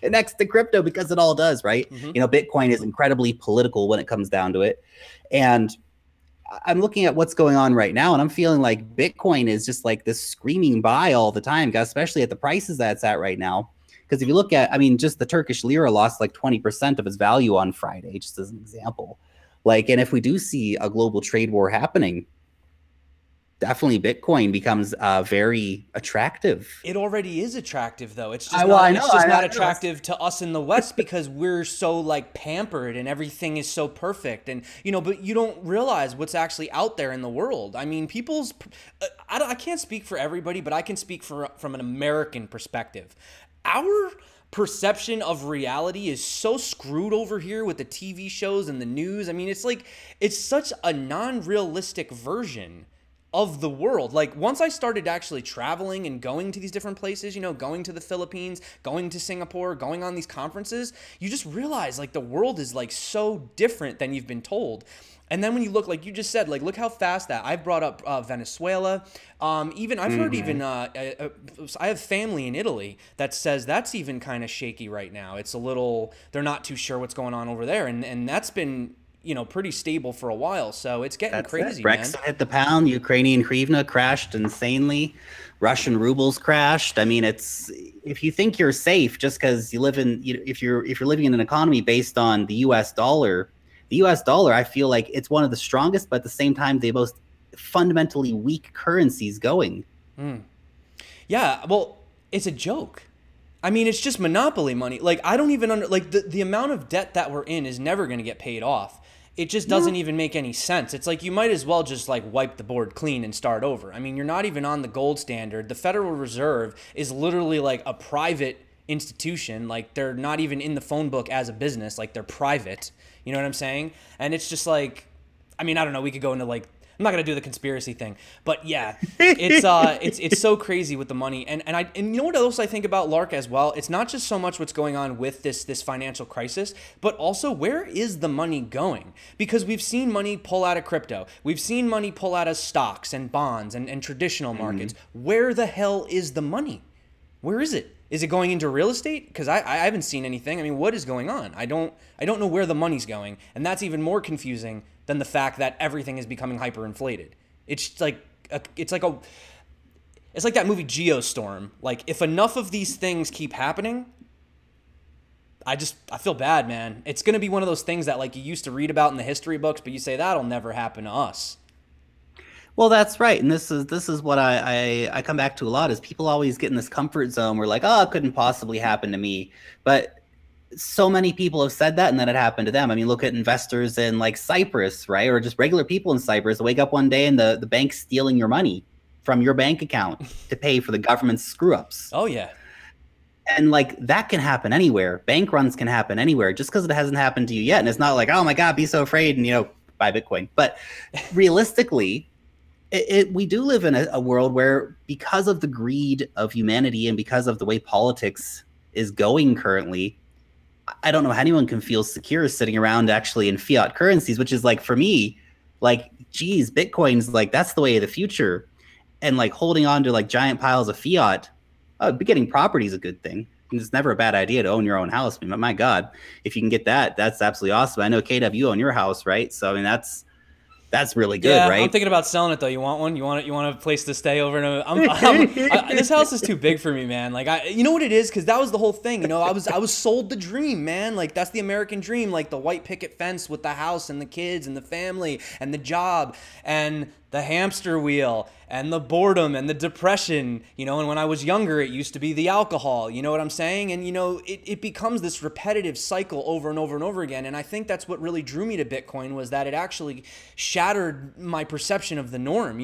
Connects to crypto, because it all does, right? Mm-hmm. You know, Bitcoin is incredibly political when it comes down to it. And I'm looking at what's going on right now, and I'm feeling like Bitcoin is just like this screaming buy all the time, especially at the prices that's at right now. Because if you look at, I mean, just the Turkish lira lost like 20% of its value on Friday, just as an example. Like, and if we do see a global trade war happening, definitely Bitcoin becomes very attractive. It already is attractive, though. It's just not attractive to us in the West, because we're so like pampered and everything is so perfect. And, you know, but you don't realize what's actually out there in the world. I mean, I can't speak for everybody, but I can speak from an American perspective. Our perception of reality is so screwed over here with the TV shows and the news. I mean, it's such a non-realistic version of the world. Like, once I started actually traveling and going to these different places, you know, going to the Philippines, going to Singapore, going on these conferences, you just realize like the world is like so different than you've been told. And then when you look, like you just said, like, look how fast that I brought up Venezuela. Even I've heard even I have family in Italy that says that's even kind of shaky right now. It's a little, they're not too sure what's going on over there. And that's been, you know, pretty stable for a while. So it's getting crazy, man. Brexit hit the pound. Ukrainian hryvnia crashed insanely. Russian rubles crashed. I mean, it's, if you think you're safe just because you live in, if you're living in an economy based on the U.S. dollar, I feel like it's one of the strongest, but at the same time, the most fundamentally weak currencies going. Yeah, well, it's a joke. I mean, it's just monopoly money. Like, I don't even like the amount of debt that we're in is never going to get paid off. It just doesn't even make any sense. It's like you might as well just like wipe the board clean and start over. I mean, you're not even on the gold standard. The Federal Reserve is literally like a private institution. Like, they're not even in the phone book as a business. Like, they're private. You know what I'm saying? And it's just like, I mean, I don't know. We could go into like, I'm not gonna do the conspiracy thing, but yeah, it's so crazy with the money. And you know what else I think about Lark as well? It's not just so much what's going on with this financial crisis, but also where is the money going? Because we've seen money pull out of crypto, we've seen money pull out of stocks and bonds and traditional markets. Where the hell is the money? Where is it? Is it going into real estate? Because I haven't seen anything. I mean, what is going on? I don't know where the money's going, and that's even more confusing than the fact that everything is becoming hyperinflated. It's like that movie Geostorm. Like, if enough of these things keep happening, I feel bad, man. It's gonna be one of those things that like you used to read about in the history books, but you say that'll never happen to us. Well, that's right, and this is what I come back to a lot is people always get in this comfort zone where like, oh, it couldn't possibly happen to me, but so many people have said that and then it happened to them. I mean, look at investors in like Cyprus, right? Or just regular people in Cyprus wake up one day and the bank's stealing your money from your bank account to pay for the government's screw ups. Oh yeah. And like that can happen anywhere. Bank runs can happen anywhere just because it hasn't happened to you yet. And it's not like, oh my God, be so afraid and, buy Bitcoin. But realistically, we do live in a world where because of the greed of humanity and because of the way politics is going currently, I don't know how anyone can feel secure sitting around actually in fiat currencies, which is like for me, like, geez, Bitcoin's like that's the way of the future. And like holding on to like giant piles of fiat, getting property is a good thing. It's never a bad idea to own your own house. I mean, my God, if you can get that, that's absolutely awesome. I know KW, you own your house, right? So I mean, that's really good, yeah, right? I'm thinking about selling it though. You want one? You want it? You want a place to stay over? This house is too big for me, man. Like you know what it is? Because that was the whole thing. You know, I was sold the dream, man. Like that's the American dream. Like the white picket fence with the house and the kids and the family and the job and the hamster wheel and the boredom and the depression, and when I was younger, it used to be the alcohol, you know what I'm saying? And, it becomes this repetitive cycle over and over and over again. And I think that's what really drew me to Bitcoin was that it actually shattered my perception of the norm,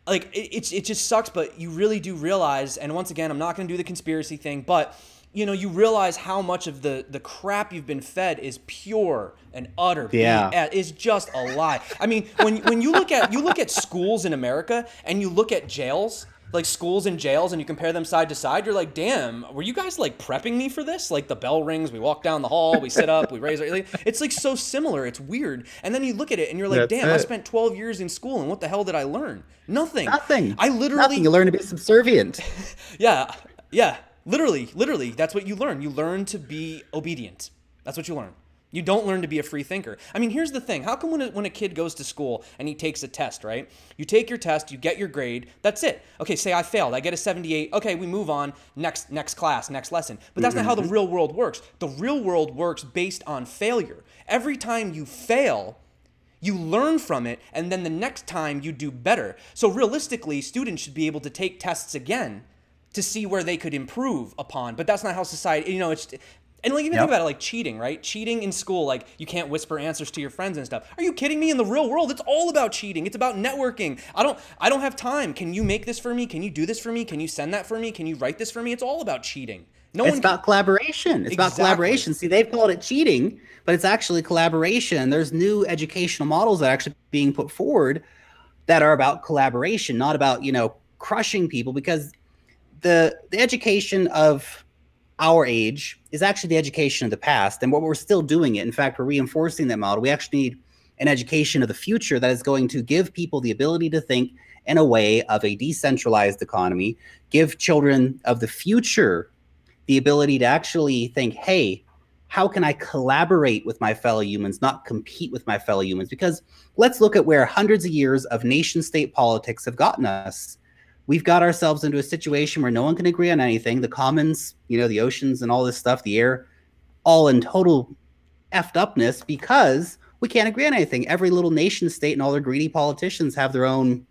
Like, it just sucks, but you really do realize, and once again, I'm not going to do the conspiracy thing, but you realize how much of the crap you've been fed is pure and utter BS. It's just a lie. I mean, when you look at schools in America and you look at jails, like schools and jails, and you compare them side to side, you're like, damn, were you guys like prepping me for this? Like the bell rings, we walk down the hall, we sit up, we raise our, it's like so similar, it's weird. And then you look at it and you're like, damn, I spent 12 years in school and what the hell did I learn? Nothing. I literally nothing. You learn to be subservient. Yeah. Literally, that's what you learn. You learn to be obedient. That's what you learn. You don't learn to be a free thinker. I mean, here's the thing. How come when a kid goes to school and he takes a test, right? You take your test, you get your grade, that's it. Okay, say I failed. I get a 78. Okay, we move on. Next class, next lesson. But that's not how the real world works. The real world works based on failure. Every time you fail, you learn from it, and then the next time you do better. So realistically, students should be able to take tests again to see where they could improve upon. But that's not how society, and like even think about it, like cheating, right? Cheating in school, like you can't whisper answers to your friends and stuff. Are you kidding me? In the real world, it's all about cheating. It's about networking. I don't have time. Can you make this for me? Can you do this for me? Can you send that for me? Can you write this for me? It's all about cheating. It's about collaboration. It's about collaboration. See, they've called it cheating, but it's actually collaboration. There's new educational models that are actually being put forward that are about collaboration, not about, crushing people, because the education of our age is actually the education of the past, and what we're still doing it. In fact, we're reinforcing that model. We actually need an education of the future that is going to give people the ability to think in a way of a decentralized economy, give children of the future the ability to actually think, hey, how can I collaborate with my fellow humans, not compete with my fellow humans? Because let's look at where hundreds of years of nation state politics have gotten us. We've got ourselves into a situation where no one can agree on anything. The commons, the oceans and all this stuff, the air, all in total effed upness because we can't agree on anything. Every little nation state and all their greedy politicians have their own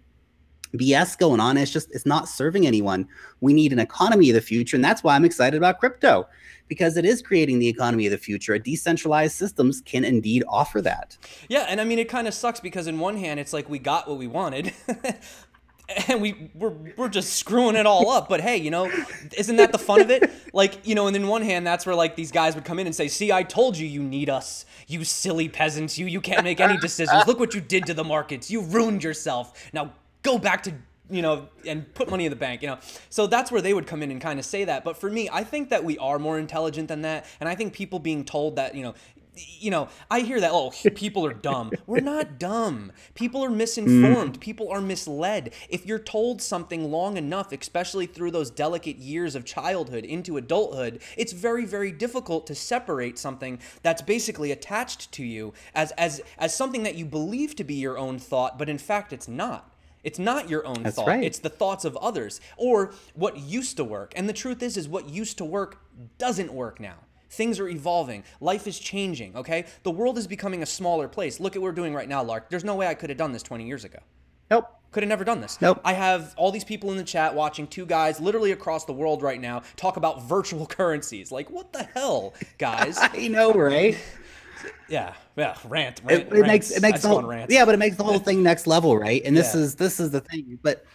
BS going on. It's not serving anyone. We need an economy of the future. And that's why I'm excited about crypto, because it is creating the economy of the future. A decentralized systems can indeed offer that. Yeah. And I mean, it kind of sucks because in one hand, it's like we got what we wanted. And we're just screwing it all up. But hey, isn't that the fun of it? Like, and in one hand, that's where like these guys would come in and say, see, I told you need us, you silly peasants. You can't make any decisions. Look what you did to the markets. You ruined yourself. Now go back to, and put money in the bank, So that's where they would come in and kind of say that. But for me, I think that we are more intelligent than that. And I think people being told that, I hear that, oh, people are dumb. We're not dumb. People are misinformed. People are misled. If you're told something long enough, especially through those delicate years of childhood into adulthood, it's very, very difficult to separate something that's basically attached to you as something that you believe to be your own thought, but in fact, it's not. It's not your own thought. Right. It's the thoughts of others or what used to work. And the truth is what used to work doesn't work now. Things are evolving. Life is changing, okay? The world is becoming a smaller place. Look at what we're doing right now, Lark. There's no way I could have done this 20 years ago. Nope. Could have never done this. Nope. I have all these people in the chat watching two guys literally across the world right now talk about virtual currencies. Like, what the hell, guys? I know, right? Yeah, rant. It makes the whole, yeah, but it makes the whole thing next level, right? And this is the thing. But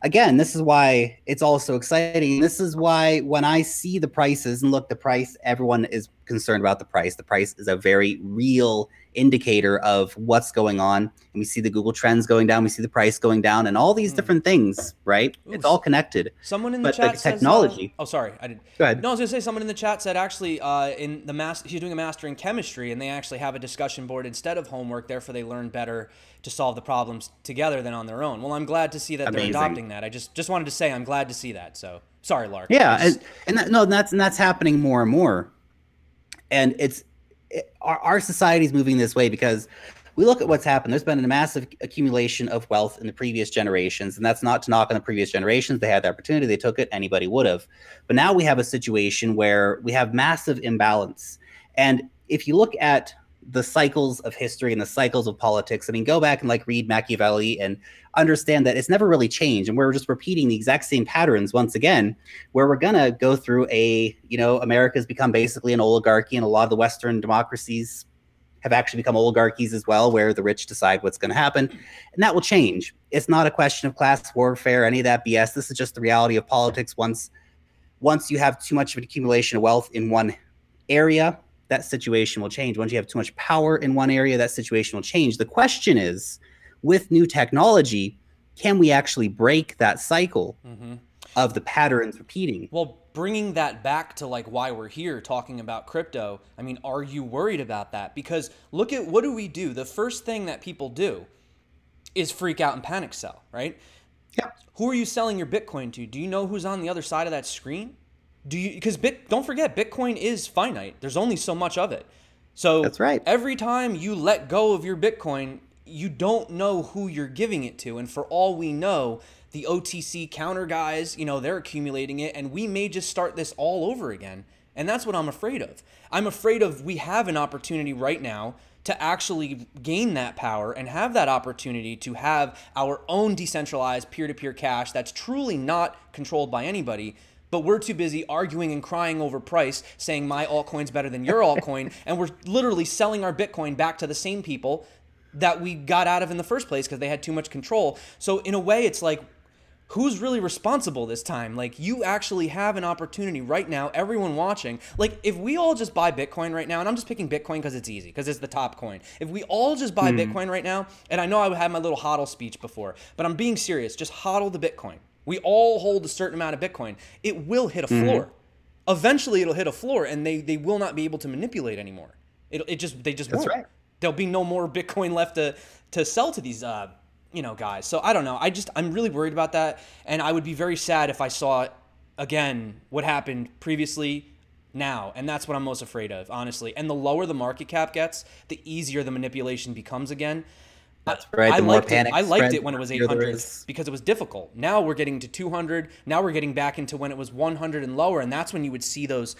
again, this is why it's all so exciting. This is why when I see the prices and look, the price, everyone is concerned about the price. The price is a very real indicator of what's going on. And we see the Google trends going down. We see the price going down and all these different things, right? Ooh, it's all connected. Someone in the chat says, technology. oh, sorry. I didn't. Go ahead. No, I was going to say someone in the chat said actually he's doing a master in chemistry and they actually have a discussion board instead of homework. Therefore, they learn better to solve the problems together than on their own. Well, I'm glad to see that they're adopting that. I just wanted to say I'm glad to see that. So sorry, Lark. Yeah, that's happening more and more. And our society is moving this way because we look at what's happened. There's been a massive accumulation of wealth in the previous generations, and that's not to knock on the previous generations. They had the opportunity, they took it, anybody would have. But now we have a situation where we have massive imbalance. And if you look at the cycles of history and the cycles of politics, I mean, go back and like read Machiavelli and understand that it's never really changed. And we're just repeating the exact same patterns once again, where we're going to go through America's become basically an oligarchy, and a lot of the Western democracies have actually become oligarchies as well, where the rich decide what's going to happen. And that will change. It's not a question of class warfare, any of that BS. This is just the reality of politics. Once you have too much of an accumulation of wealth in one area, that situation will change. Once you have too much power in one area, that situation will change. The question is, with new technology, can we actually break that cycle of the patterns repeating? Well, bringing that back to like why we're here talking about crypto, I mean, are you worried about that? Because look at what do we do? The first thing that people do is freak out and panic sell, right? Yeah. Who are you selling your Bitcoin to? Do you know who's on the other side of that screen? Because don't forget, Bitcoin is finite. There's only so much of it. So that's right. Every time you let go of your Bitcoin, you don't know who you're giving it to. And for all we know, the OTC counter guys, they're accumulating it, and we may just start this all over again. And that's what I'm afraid of. I'm afraid of we have an opportunity right now to actually gain that power and have that opportunity to have our own decentralized peer-to-peer cash that's truly not controlled by anybody. But we're too busy arguing and crying over price, saying my altcoin's better than your altcoin, and we're literally selling our Bitcoin back to the same people that we got out of in the first place because they had too much control. So in a way, it's like, who's really responsible this time? Like, you actually have an opportunity right now, everyone watching. Like, if we all just buy Bitcoin right now, and I'm just picking Bitcoin because it's easy, because it's the top coin. If we all just buy Bitcoin right now, and I know I had my little hodl speech before, but I'm being serious, just hodl the Bitcoin. We all hold a certain amount of Bitcoin. It will hit a floor. Eventually, it'll hit a floor, and they will not be able to manipulate anymore. They just That's won't. right. There'll be no more Bitcoin left to sell to these guys. So I don't know. I'm really worried about that, and I would be very sad if I saw again what happened previously now, and that's what I'm most afraid of, honestly. And the lower the market cap gets, the easier the manipulation becomes again. That's right. I liked it when it was 800 because it was difficult. Now we're getting to 200. Now we're getting back into when it was 100 and lower, and that's when you would see those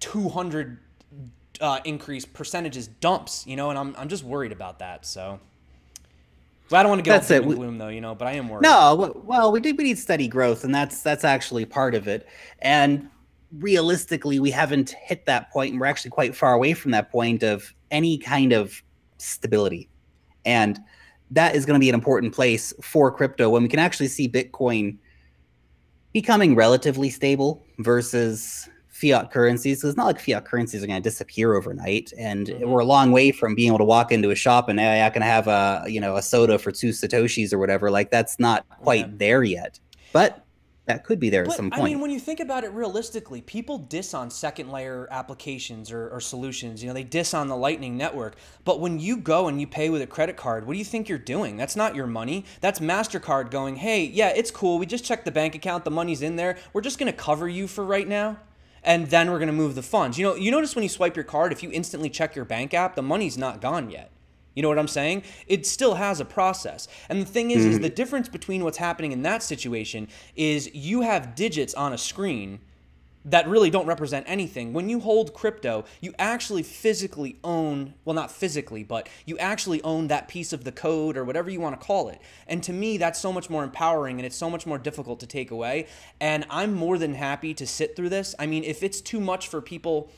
200 increase percentages dumps, and I'm just worried about that. So I don't want to get all doom and gloom though, but I am worried. No, well, we need steady growth, and that's actually part of it. And realistically, we haven't hit that point, and we're actually quite far away from that point of any kind of stability. And that is going to be an important place for crypto when we can actually see Bitcoin becoming relatively stable versus fiat currencies. So it's not like fiat currencies are going to disappear overnight, and we're a long way from being able to walk into a shop and I can have a soda for 2 Satoshis or whatever. Like, that's not quite there yet, but that could be there at some point. I mean, when you think about it realistically, people diss on second layer applications or solutions. They diss on the Lightning Network. But when you go and you pay with a credit card, what do you think you're doing? That's not your money. That's MasterCard going, hey, yeah, it's cool. We just checked the bank account. The money's in there. We're just going to cover you for right now. And then we're going to move the funds. You notice when you swipe your card, if you instantly check your bank app, the money's not gone yet. You know what I'm saying? It still has a process. And the thing is the difference between what's happening in that situation is you have digits on a screen that really don't represent anything. When you hold crypto, you actually physically own, well, not physically, but you actually own that piece of the code or whatever you want to call it. And to me, that's so much more empowering, and it's so much more difficult to take away. And I'm more than happy to sit through this. I mean, if it's too much for people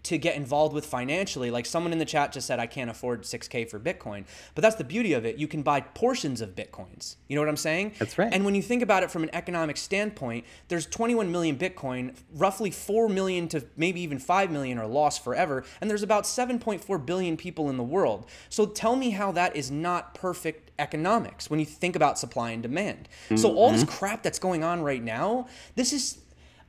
to get involved with financially, like someone in the chat just said, I can't afford 6K for Bitcoin. But that's the beauty of it. You can buy portions of Bitcoins. You know what I'm saying? That's right. And when you think about it from an economic standpoint, there's 21 million Bitcoin, roughly 4 million to maybe even 5 million are lost forever. And there's about 7.4 billion people in the world. So tell me how that is not perfect economics when you think about supply and demand. So all this crap that's going on right now,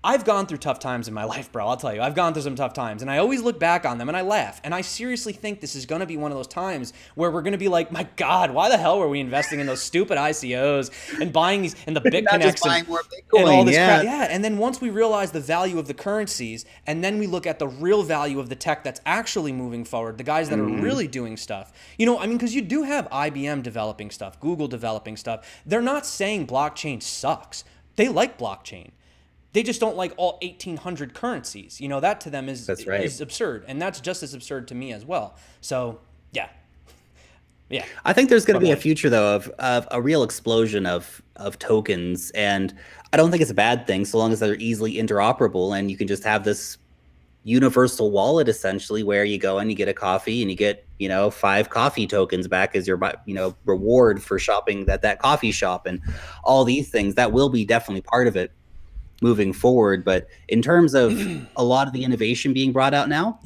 I've gone through tough times in my life, bro. I'll tell you, I've gone through some tough times, and I always look back on them and I laugh. And I seriously think this is going to be one of those times where we're going to be like, my God, why the hell were we investing in those stupid ICOs and buying these and the BitConnects and all this crap? Yeah. And then once we realize the value of the currencies, and then we look at the real value of the tech that's actually moving forward, the guys that are really doing stuff. You know, I mean, because you do have IBM developing stuff, Google developing stuff. They're not saying blockchain sucks. They like blockchain. They just don't like all 1,800 currencies. You know, that to them is absurd. And that's just as absurd to me as well. So, yeah. Yeah. I think there's going to be a future, though, of a real explosion of tokens. And I don't think it's a bad thing so long as they're easily interoperable and you can just have this universal wallet, essentially, where you go and you get a coffee and you get, 5 coffee tokens back as your, reward for shopping at that coffee shop and all these things. That will be definitely part of it moving forward. But in terms of a lot of the innovation being brought out now,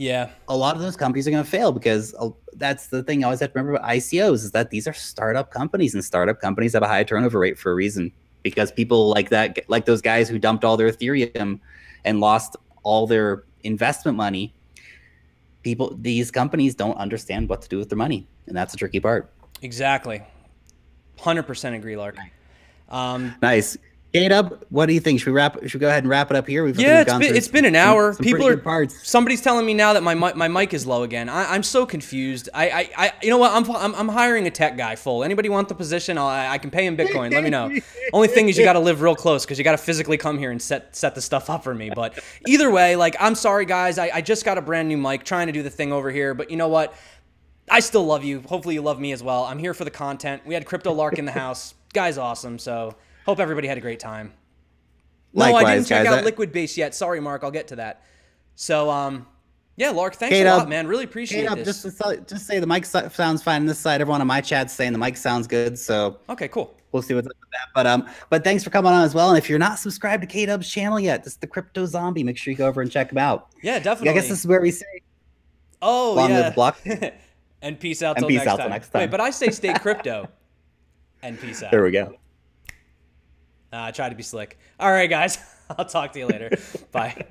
a lot of those companies are going to fail because that's the thing I always have to remember about ICOs is that these are startup companies, and startup companies have a high turnover rate for a reason, because people like that, like those guys who dumped all their Ethereum and lost all their investment money, these companies don't understand what to do with their money, and that's the tricky part. Exactly. 100% agree, Lark. Nice. K-Dub, what do you think? Should we go ahead and wrap it up here? It's been an hour. People are somebody's telling me now that my mic is low again. I'm so confused. You know what? I'm hiring a tech guy full. Anybody want the position? I can pay him Bitcoin. Let me know. Only thing is you got to live real close because you got to physically come here and set the stuff up for me. But either way, like, I'm sorry guys. I just got a brand new mic trying to do the thing over here. But you know what? I still love you. Hopefully you love me as well. I'm here for the content. We had Crypto Lark in the house. Guy's awesome. So hope everybody had a great time. Likewise, I didn't check guys, out Liquid Base yet. Sorry, Mark. I'll get to that. So, yeah, Lark, thanks a lot, man. Really appreciate this. Just say the mic sounds fine on this side. Everyone on my chat's saying the mic sounds good. So okay, cool. We'll see what's up with that. But thanks for coming on as well. And if you're not subscribed to K-Dub's channel yet, this is the Crypto Zombie. Make sure you go over and check him out. Yeah, definitely. I guess this is where we say, long live the block. And peace out till next time. Wait, but I say stay crypto and peace out. There we go. I try to be slick. All right, guys. I'll talk to you later. Bye.